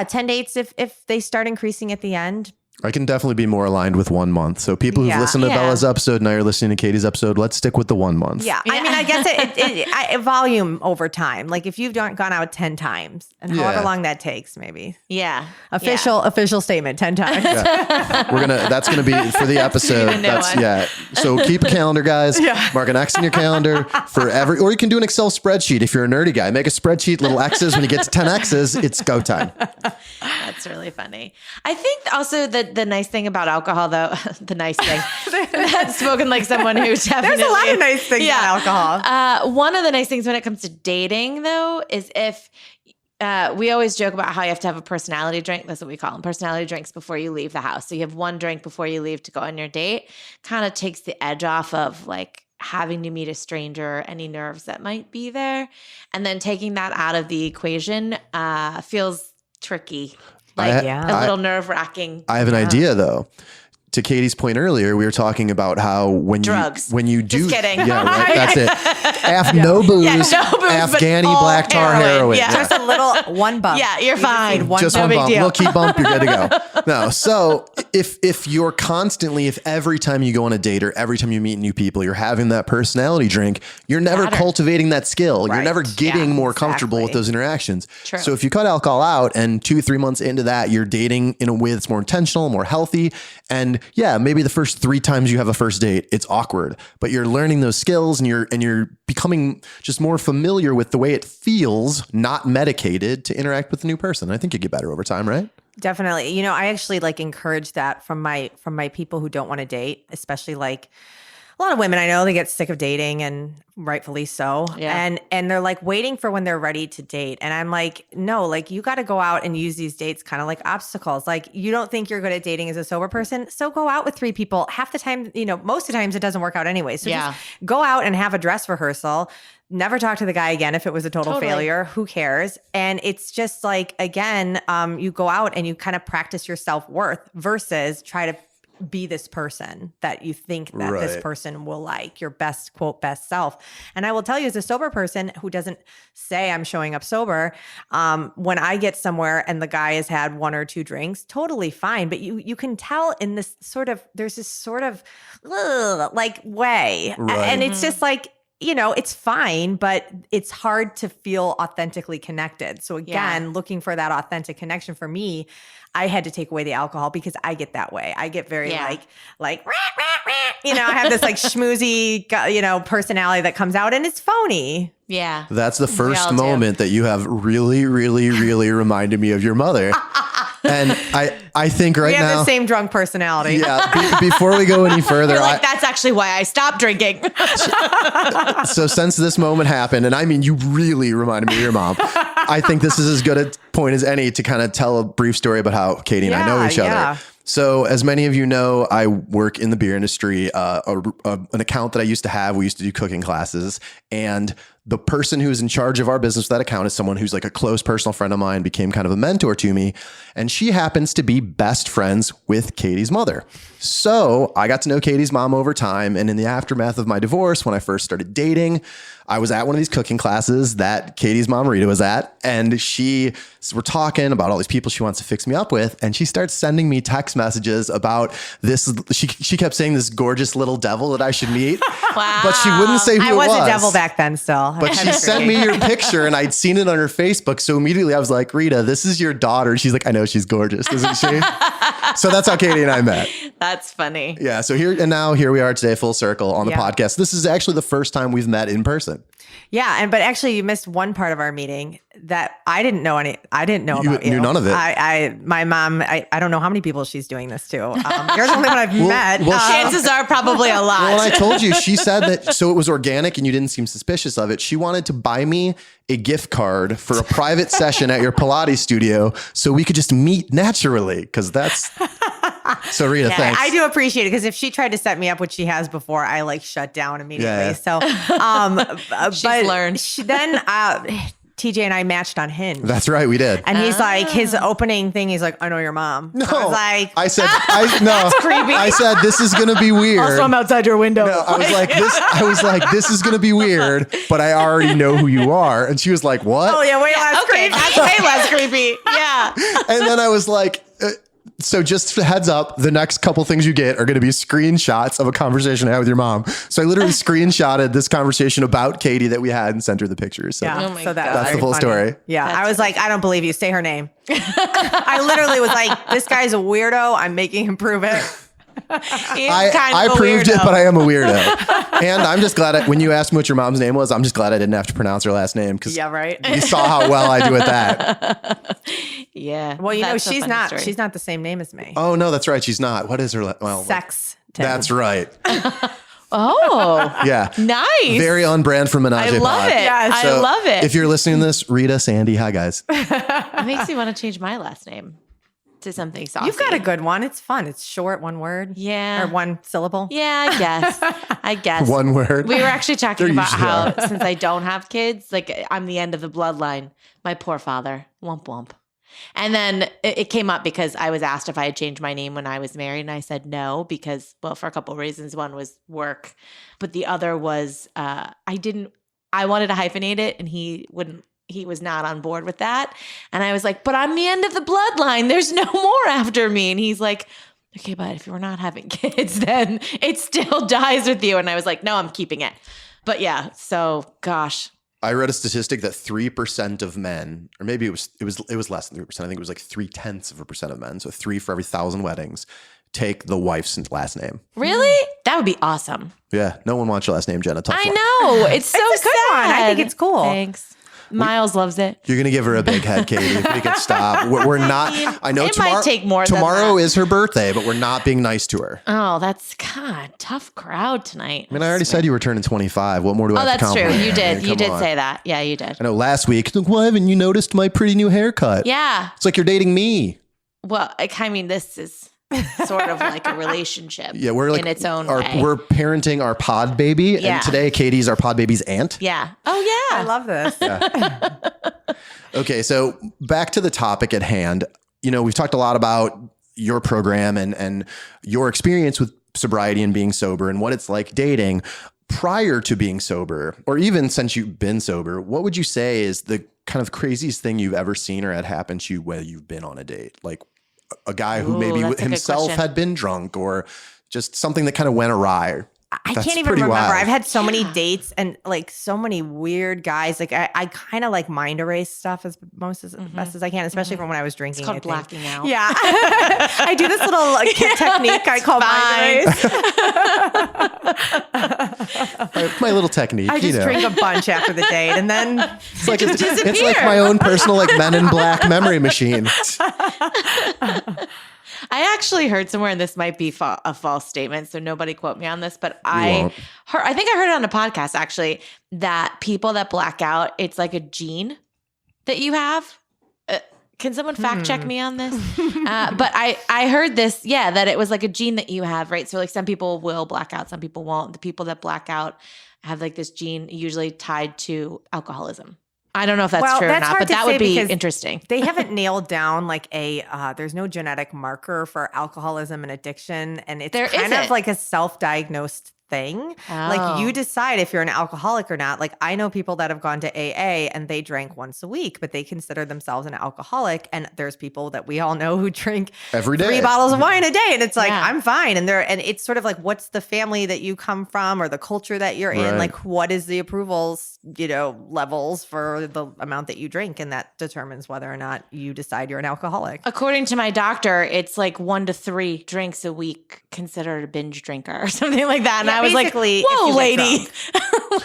10 dates if they start increasing at the end. I can definitely be more aligned with 1 month. So people who've Yeah. listened to Yeah. Bella's episode and now you're listening to Katie's episode, let's stick with the 1 month. Yeah. I mean, I guess it volume over time. Like if you've gone out 10 times and however Yeah. long that takes, maybe. Yeah. Official statement, 10 times. That's gonna be for the episode. Even know one. So keep a calendar, guys. Mark an X in your calendar for or you can do an Excel spreadsheet if you're a nerdy guy. Make a spreadsheet, little X's. When you get to 10 X's, it's go time. That's really funny. I think also the nice thing about alcohol, though, the nice thing, that's spoken like someone who definitely. There's a lot of nice things about alcohol. One of the nice things when it comes to dating, though, is if we always joke about how you have to have a personality drink. That's what we call them, personality drinks before you leave the house. So you have 1 drink before you leave to go on your date. Kind of takes the edge off of like having to meet a stranger, any nerves that might be there. And then taking that out of the equation feels tricky. Like a little nerve wracking. I have an idea though. To Katie's point earlier, we were talking about how when you do, Just kidding. yeah, right, that's it. No booze, Yeah, no booze, but Afghani all black tar heroin. Yeah. Just a little one bump. Yeah, you're You just fine. need one Just no one big bump, deal. little key bump, you're good to go. No, so if you're constantly, if every time you go on a date or every time you meet new people, you're having that personality drink, you're never cultivating that skill. You're Right. never getting more comfortable with exactly. those interactions. True. So if you cut alcohol out and 2-3 months into that, you're dating in a way that's more intentional, more healthy. And yeah, maybe the first 3 times you have a first date, it's awkward, but you're learning those skills and you're becoming just more familiar with the way it feels, not medicated, to interact with a new person. I think you get better over time, right? Definitely. I actually like encourage that from my people who don't want to date, especially like a lot of women I know, they get sick of dating, and rightfully so. Yeah. And they're like waiting for when they're ready to date. And I'm like, no, like you got to go out and use these dates kind of like obstacles. Like you don't think you're good at dating as a sober person, so go out with 3 people. Half the time, most of the times it doesn't work out anyway. So just go out and have a dress rehearsal. Never talk to the guy again if it was a total failure. Who cares? And it's just like, again, you go out and you kind of practice your self-worth versus try to be this person that you think that this Right. person will like, your best, quote, best self. And I will tell you, as a sober person who doesn't say I'm showing up sober, when I get somewhere and the guy has had 1 or 2 drinks, totally fine. But you can tell in this there's this sort of like way. Right. And it's just like, it's fine, but it's hard to feel authentically connected. So again, looking for that authentic connection for me, I had to take away the alcohol because I get that way. I get very like, rah, rah, rah. I have this like schmoozy, personality that comes out and it's phony. Yeah. That's the all first do. moment that you have really, really, really reminded me of your mother. And I think right We have now, the same drunk personality. yeah, before we go any further, You're like, that's actually why I stopped drinking. so since this moment happened, and I mean, you really reminded me of your mom. I think this is as good a point as any to kind of tell a brief story about how Katie and I know each other. So, as many of you know, I work in the beer industry. An account that I used to have, we used to do cooking classes, and the person who is in charge of our business with that account is someone who's like a close personal friend of mine, became kind of a mentor to me. And she happens to be best friends with Katie's mother. So I got to know Katie's mom over time. And in the aftermath of my divorce, when I first started dating, I was at one of these cooking classes that Katie's mom, Rita, was at. And we're talking about all these people she wants to fix me up with. And she starts sending me text messages about this. She kept saying this gorgeous little devil that I should meet. Wow. But she wouldn't say who it was. I was a devil back then still. But she sent me your picture and I'd seen it on her Facebook. So immediately I was like, Rita, this is your daughter. She's like, I know, she's gorgeous, isn't she? So that's how Katie and I met. That's funny. Yeah. So here we are today, full circle on the podcast. This is actually the first time we've met in person. Yeah. But actually you missed one part of our meeting that I didn't know about you. Knew none of it. My mom, I don't know how many people she's doing this to. You're the only one I've met. Chances are probably a lot. Well, I told you, she said that, so it was organic and you didn't seem suspicious of it. She wanted to buy me a gift card for a private session at your Pilates studio so we could just meet naturally. Because that's... So Rita, thanks. I do appreciate it because if she tried to set me up, which she has before, I like shut down immediately. Yeah. So, She's learned. Then TJ and I matched on Hinge. That's right, we did. And he's like, his opening thing, he's like, I know your mom. No, I was like, that's creepy. I said, this is going to be weird. Also, I'm outside your window. No, I was like, this is going to be weird, but I already know who you are. And she was like, what? Oh yeah, way less creepy. That's way less creepy. Yeah. And then I was like, so just heads up, the next couple things you get are going to be screenshots of a conversation I had with your mom. So I literally screenshotted this conversation about Katie that we had and sent her the pictures. So Yeah. Oh my So God. that's the full story. Yeah. I was like, I don't believe you. Say her name. I literally was like, this guy's a weirdo. I'm making him prove it. I proved it, but I am a weirdo. And I'm just glad when you asked me what your mom's name was, I'm just glad I didn't have to pronounce her last name because Yeah, right. you saw how well I do at that. Yeah. Well, That's a she's funny not. story. She's not the same name as me. Oh, no, that's right. She's not. What is her? Sex. That's right. Oh, Yeah. nice. Very on brand for Menage-A-Pod. I love it. Yes. So I love it. If you're listening to this, Rita, Sandy, hi guys. It makes me want to change my last name to something saucy. You've got a good one. It's fun. It's short, one word. Yeah. Or one syllable. Yeah, I guess. One word. We were actually talking There about usually how are. since I don't have kids, like I'm the end of the bloodline. My poor father. Womp womp. And then it came up because I was asked if I had changed my name when I was married. And I said no, because, well, for a couple of reasons. One was work, but the other was I wanted to hyphenate it and he was not on board with that. And I was like, but I'm the end of the bloodline. There's no more after me. And he's like, okay, but if we're not having kids, then it still dies with you. And I was like, no, I'm keeping it. But yeah, so gosh. I read a statistic that 3% of men, or maybe it was less than 3%. I think it was like 0.3% of men. So 3 for every 1,000 weddings take the wife's last name. Really? That would be awesome. Yeah. No one wants your last name, Jenna. Tough I luck. know. It's so It's a good sad. one. I think it's cool. Thanks. Miles loves it. You're going to give her a big head, Katie. If we could stop. We're not. I know It might take more than tomorrow that. is her birthday, but we're not being nice to her. Oh, that's God, tough crowd tonight. I mean, I already said you were turning 25. What more do I have to that's true. compliment? You did. I mean, You come did on. say that. Yeah, you did. I know last week, why haven't you noticed my pretty new haircut? Yeah. It's like you're dating me. Well, I mean, this is sort of like a relationship. Yeah, we're like in its own way. We're parenting our pod baby, Yeah. and today Katie's our pod baby's aunt. Yeah. Oh yeah. I love this. Okay, so back to the topic at hand. You know, we've talked a lot about your program and your experience with sobriety and being sober and what it's like dating. Prior to being sober, or even since you've been sober, what would you say is the kind of craziest thing you've ever seen or had happen to you when you've been on a date? Like a guy who Ooh, maybe that's a good himself question. had been drunk or just something that kind of went awry. I That's can't even pretty remember. wild. I've had so many dates and like so many weird guys. Like I kind of like mind erase stuff as best as I can, especially from when I was drinking. It's called I think. blacking out. Yeah. I do this little technique I call mind erase. My little technique, I just drink a bunch after the date and then It's like it's like my own personal like Men in Black memory machine. I actually heard somewhere, and this might be a false statement, so nobody quote me on this, but I think I heard it on a podcast actually, that people that black out, it's like a gene that you have. Can someone fact check me on this? But I heard this, that it was like a gene that you have, right? So like some people will black out, some people won't. The people that black out have like this gene usually tied to alcoholism. I don't know if that's true or not, but that would be interesting. They haven't nailed down like there's no genetic marker for alcoholism and addiction. And it's kind of like a self-diagnosed thing. Like you decide if you're an alcoholic or not. Like I know people that have gone to AA and they drank once a week, but they consider themselves an alcoholic. And there's people that we all know who drink every day 3 bottles of wine a day. And it's like, I'm fine. And it's sort of like, what's the family that you come from or the culture that you're in? Like what is the approvals, levels for the amount that you drink? And that determines whether or not you decide you're an alcoholic. According to my doctor, it's like 1 to 3 drinks a week considered a binge drinker or something like that. And I was like, whoa, lady.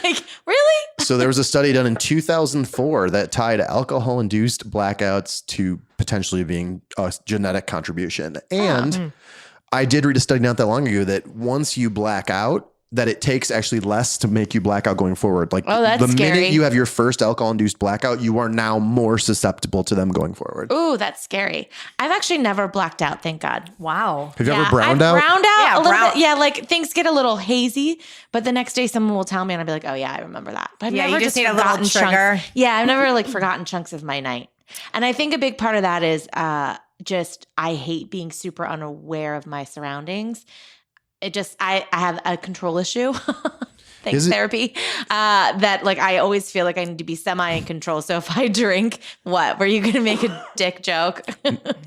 Like, really? So there was a study done in 2004 that tied alcohol-induced blackouts to potentially being a genetic contribution. And I did read a study not that long ago that once you black out, that it takes actually less to make you black out going forward. Like that's the scary. minute you have your first alcohol-induced blackout, you are now more susceptible to them going forward. Ooh, that's scary. I've actually never blacked out, thank God. Wow. Have you ever browned out? Browned out a little bit. Yeah, like things get a little hazy, but the next day someone will tell me and I'll be like, oh yeah, I remember that. But I've never you just need a little forgotten trigger. chunks. Yeah, I've never like forgotten chunks of my night. And I think a big part of that is just I hate being super unaware of my surroundings. It just, I have a control issue. Thanks, therapy. That like, I always feel like I need to be semi in control. So if I drink, what? Were you going to make a dick joke?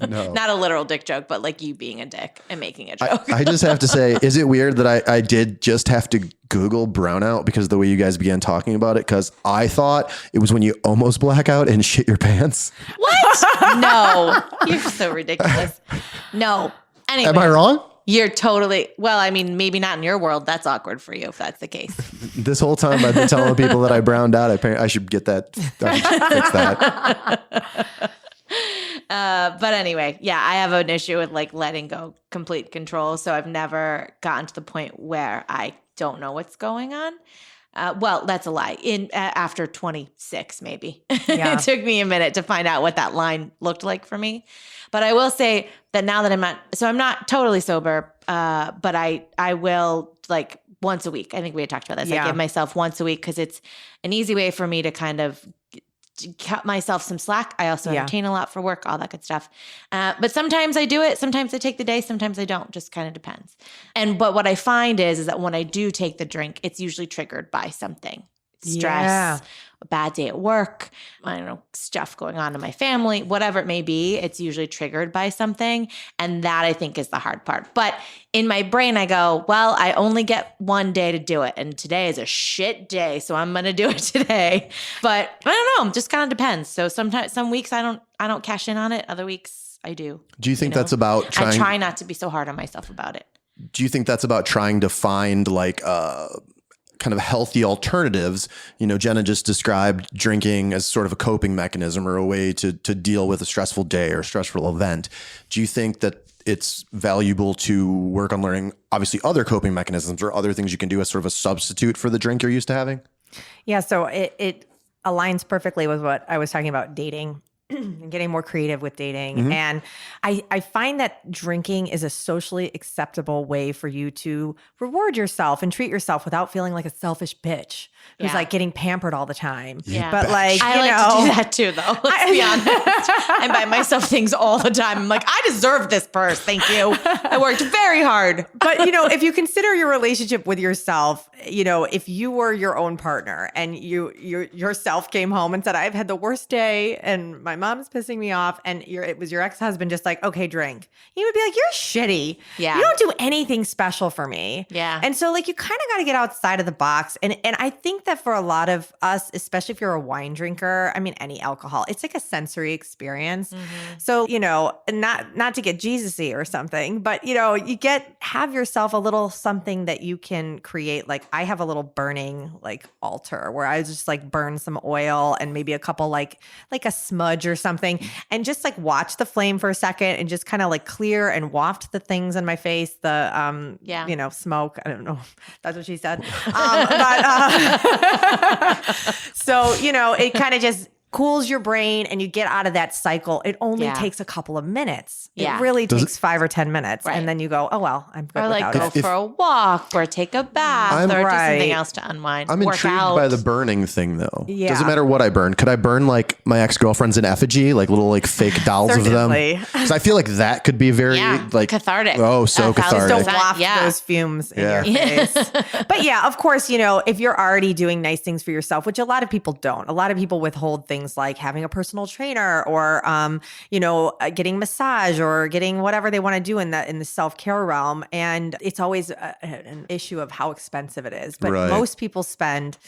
No. Not a literal dick joke, but like you being a dick and making a joke. I just have to say, is it weird that I did just have to Google brownout because of the way you guys began talking about it? Because I thought it was when you almost black out and shit your pants. What? No. You're so ridiculous. No. Anyway. Am I wrong? You're totally, well, I mean, maybe not in your world. That's awkward for you if that's the case. This whole time I've been telling people that I browned out. I should get that, fix that. But anyway, I have an issue with like letting go complete control. So I've never gotten to the point where I don't know what's going on. Well, that's a lie. After 26, maybe. It took me a minute to find out what that line looked like for me. But I will say that now that I'm not totally sober, but I will like once a week. I think we had talked about this. I give myself once a week because it's an easy way for me to kind of cut myself some slack. I also entertain a lot for work, all that good stuff. But sometimes I do it. Sometimes I take the day. Sometimes I don't. Just kind of depends. But what I find is that when I do take the drink, it's usually triggered by something. Stress, a bad day at work, I don't know, stuff going on in my family, whatever it may be, it's usually triggered by something. And that I think is the hard part. But in my brain, I go, well, I only get one day to do it. And today is a shit day. So I'm going to do it today. But I don't know, it just kind of depends. So sometimes, some weeks I don't cash in on it. Other weeks I do. Do you think that's about trying? I try not to be so hard on myself about it. Do you think that's about trying to find like kind of healthy alternatives? Jenna just described drinking as sort of a coping mechanism or a way to deal with a stressful day or stressful event. Do you think that it's valuable to work on learning obviously other coping mechanisms or other things you can do as sort of a substitute for the drink you're used to having? Yeah. So it aligns perfectly with what I was talking about dating. And getting more creative with dating. Mm-hmm. And I find that drinking is a socially acceptable way for you to reward yourself and treat yourself without feeling like a selfish bitch who's like getting pampered all the time. Yeah. But like, I like to do that too, though. Let's be honest. I buy myself things all the time. I'm like, I deserve this purse. Thank you. I worked very hard. But if you consider your relationship with yourself, if you were your own partner and yourself came home and said, I've had the worst day and my mom's pissing me off, and it was your ex-husband just like, okay, drink. You would be like, you're shitty. Yeah. You don't do anything special for me. Yeah. And so like you kind of got to get outside of the box. And I think that for a lot of us, especially if you're a wine drinker, I mean, any alcohol, it's like a sensory experience. Mm-hmm. So, not to get Jesus-y or something, but have yourself a little something that you can create. Like I have a little burning like altar where I just like burn some oil and maybe a couple like a smudge or something, and just like watch the flame for a second and just kind of like clear and waft the things in my face, the smoke. I don't know. That's what she said. So, it kind of just cools your brain and you get out of that cycle. It only takes a couple of minutes. Yeah. It really takes 5 or 10 minutes. Right. And then you go, oh, well, I'm good Or like without go it. for a walk or take a bath or do something else to unwind. I'm work intrigued out. by the burning thing though. Yeah. Doesn't matter what I burn. Could I burn like my ex-girlfriends in effigy, like little like fake dolls of them? Certainly. Because I feel like that could be very like cathartic. Oh, so cathartic. Don't waft Yeah. those fumes in your face. But yeah, of course, if you're already doing nice things for yourself, which a lot of people don't. A lot of people withhold things like having a personal trainer or, getting massage or getting whatever they want to do in the self-care realm. And it's always an issue of how expensive it is. But most people spend,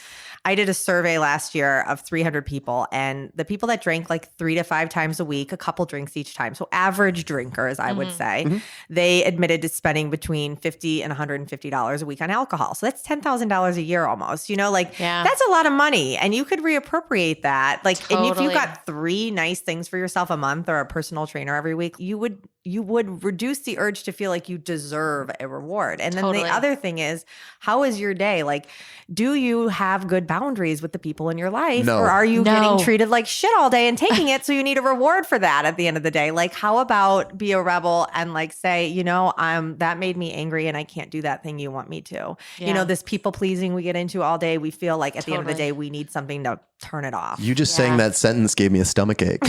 I did a survey last year of 300 people, and the people that drank like 3 to 5 times a week, a couple drinks each time. So average drinkers, I would say, they admitted to spending between $50 and $150 a week on alcohol. So that's $10,000 a year almost, that's a lot of money, and you could reappropriate that. Like, and if you got 3 nice things for yourself a month or a personal trainer every week, you would reduce the urge to feel like you deserve a reward. And then the other thing is, how is your day? Like, do you have good boundaries with the people in your life? No. Or are you getting treated like shit all day and taking it so you need a reward for that at the end of the day? Like, how about be a rebel and like say, that made me angry and I can't do that thing you want me to. Yeah. This people pleasing we get into all day, we feel like at the end of the day we need something to turn it off. You just saying that sentence gave me a stomach ache.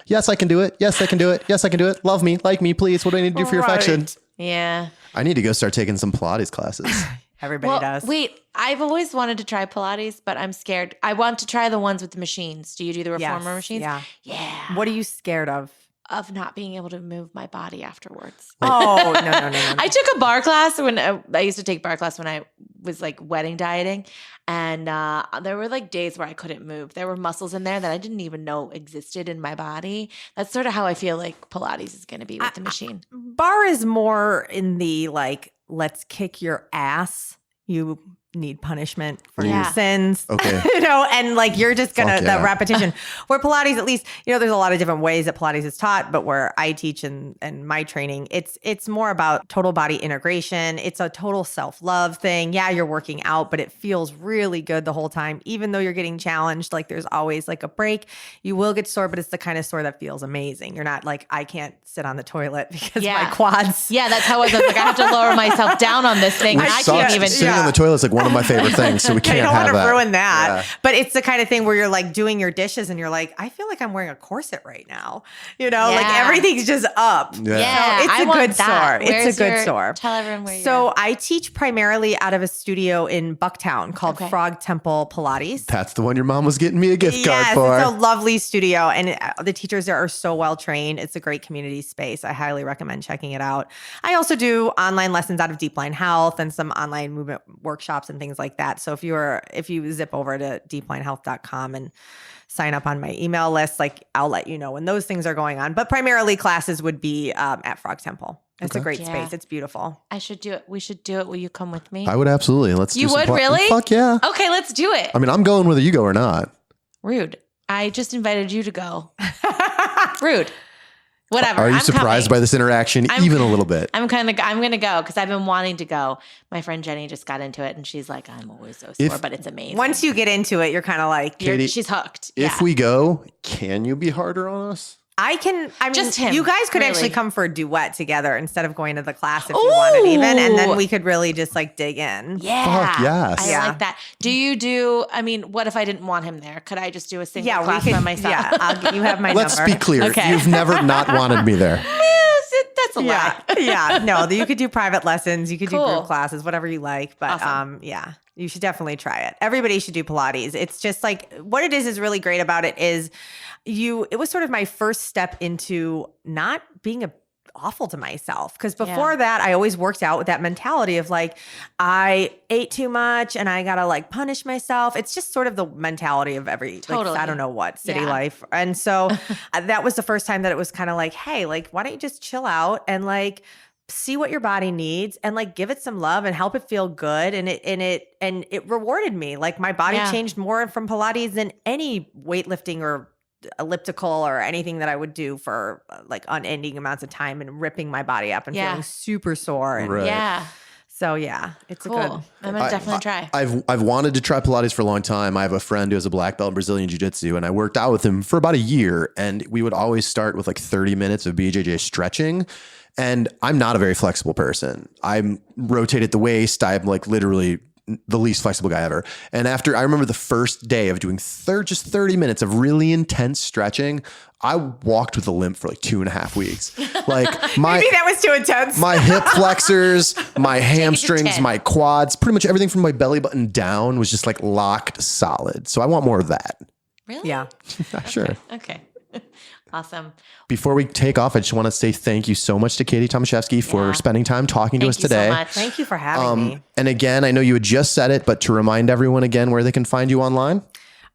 Yes, I can do it. Yes, I can do it. Yes, I can do it. Love me, like me, please. What do I need to do for your affection? Yeah. I need to go start taking some Pilates classes. Everybody does. Wait, I've always wanted to try Pilates, but I'm scared. I want to try the ones with the machines. Do you do the reformer machines? Yeah. Yeah. What are you scared of? Of not being able to move my body afterwards. Oh, no. I took a bar class when I used to take bar class when I was like wedding dieting. And there were like days where I couldn't move. There were muscles in there that I didn't even know existed in my body. That's sort of how I feel like Pilates is going to be with the machine. Bar is more in the like, let's kick your ass. You need punishment for your sins. Okay. And like you're just gonna the repetition. Where Pilates, at least, there's a lot of different ways that Pilates is taught, but where I teach and my training, it's more about total body integration. It's a total self-love thing. Yeah, you're working out, but it feels really good the whole time. Even though you're getting challenged, like there's always like a break. You will get sore, but it's the kind of sore that feels amazing. You're not like, I can't sit on the toilet because my quads. Yeah, that's how I was like, I have to lower myself down on this thing. I can't even. Sitting on the toilet is like one of my favorite things, so we can't have that. I don't want to ruin that. Yeah. But it's the kind of thing where you're like doing your dishes and you're like, I feel like I'm wearing a corset right now. Like everything's just up. Yeah. So it's a good sore. Where's It's a good sore. Tell everyone where you're So I teach primarily out of a studio in Bucktown called Frog Temple Pilates. That's the one your mom was getting me a gift card Yes, for. it's a lovely studio, and the teachers there are so well trained. It's a great community space. I highly recommend checking it out. I also do online lessons out of Deep Line Health and some online movement workshops and things like that. So if you zip over to deeplinehealth.com and sign up on my email list, like I'll let you know when those things are going on. But primarily classes would be at Frog Temple. It's a great space. It's beautiful. I should do it. We should do it. Will you come with me? I would absolutely. Let's do You some would really? Fuck yeah. Okay, let's do it. I mean, I'm going whether you go or not. Rude. I just invited you to go. Rude. Whatever. Are you I'm surprised coming. by this interaction even a little bit? I'm going to go because I've been wanting to go. My friend Jenny just got into it and she's like, I'm always so sore, but it's amazing. Once you get into it, you're kind of like, Katie, she's hooked. If we go, can you be harder on us? I mean, Just him, you guys could really. actually come for a duet together instead of going to the class if you wanted even. And then we could really just like dig in. Yeah. Fuck yes. I like that. What if I didn't want him there? Could I just do a single class by myself? Yeah, you have my Let's number. be clear. Okay. You've never not wanted me there. That's a lot. Yeah. No, you could do private lessons. You could do Cool. group classes, whatever you like. But Awesome. you should definitely try it. Everybody should do Pilates. It's just like what it is really great about it is it was sort of my first step into not being awful to myself. Because before that, I always worked out with that mentality of like, I ate too much and I got to like punish myself. It's just sort of the mentality of every, Totally. like, I don't know what, city life. And so that was the first time that it was kind of like, hey, like, why don't you just chill out and like, see what your body needs and like give it some love and help it feel good. And it rewarded me. Like my body changed more from Pilates than any weightlifting or elliptical or anything that I would do for like unending amounts of time and ripping my body up and feeling super sore. And Yeah. So yeah, it's Cool. a good. I'm gonna definitely try. I've wanted to try Pilates for a long time. I have a friend who has a black belt in Brazilian Jiu-Jitsu, and I worked out with him for about a year. And we would always start with like 30 minutes of BJJ stretching. And I'm not a very flexible person. I'm rotated the waist. I'm like literally the least flexible guy ever. And after I remember the first day of doing just 30 minutes of really intense stretching, I walked with a limp for like 2.5 weeks. Like Maybe that was too intense. my hip flexors, my hamstrings, 10. my quads, pretty much everything from my belly button down was just like locked solid. So I want more of that. Really? Yeah. Sure. Okay. Awesome. Before we take off, I just want to say thank you so much to Katie Tomaszewski for spending time talking to us Thank you today. so much. Thank you for having me. And again, I know you had just said it, but to remind everyone again where they can find you online.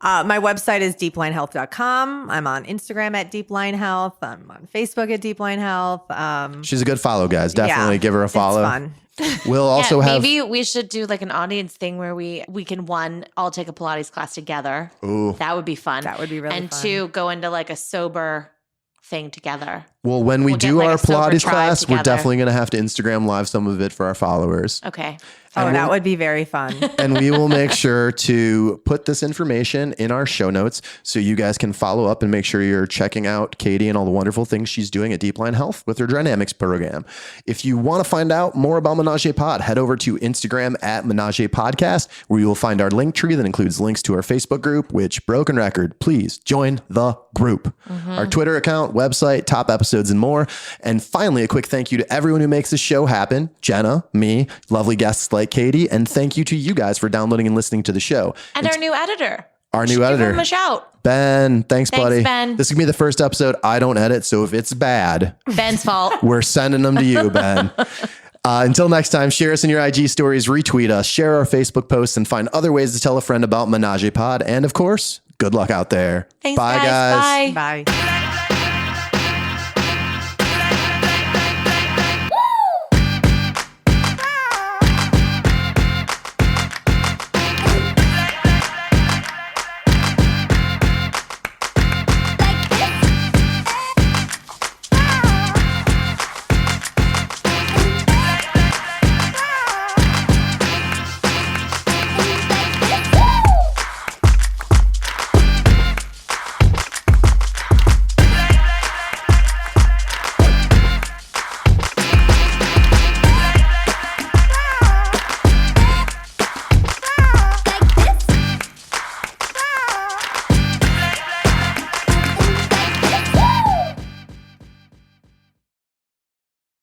My website is deeplinehealth.com. I'm on Instagram at deeplinehealth. I'm on Facebook at deeplinehealth. She's a good follow, guys. Definitely give her a follow. It's fun. We'll also have. maybe we should do like an audience thing where we can all take a Pilates class together. Ooh. That would be fun. That would be really and fun. 2, go into like a sober thing together. Well, when we We'll get, do like, our a sober Pilates tribe class, we're together. definitely going to have to Instagram live some of it for our followers. Okay. Oh, that would be very fun. And we will make sure to put this information in our show notes so you guys can follow up and make sure you're checking out Katie and all the wonderful things she's doing at Deep Line Health with her Dynamics program. If you want to find out more about Menage-A-Pod, head over to Instagram at Menage-A-Podcast, where you will find our link tree that includes links to our Facebook group, which, broken record, please join the group. Our Twitter account, website, top episodes, and more. And finally, a quick thank you to everyone who makes this show happen. Jenna, me, lovely guests like Katie, and thank you to you guys for downloading and listening to the show. And our new editor. Our new Give editor. him a shout. Ben, thanks, buddy. Ben. This is gonna be the first episode I don't edit, so if it's bad, Ben's fault. we're sending them to you, Ben. Until next time, share us in your IG stories, retweet us, share our Facebook posts, and find other ways to tell a friend about Menage-A-Pod. And of course, good luck out there. Thanks, Bye, guys. Bye. Bye.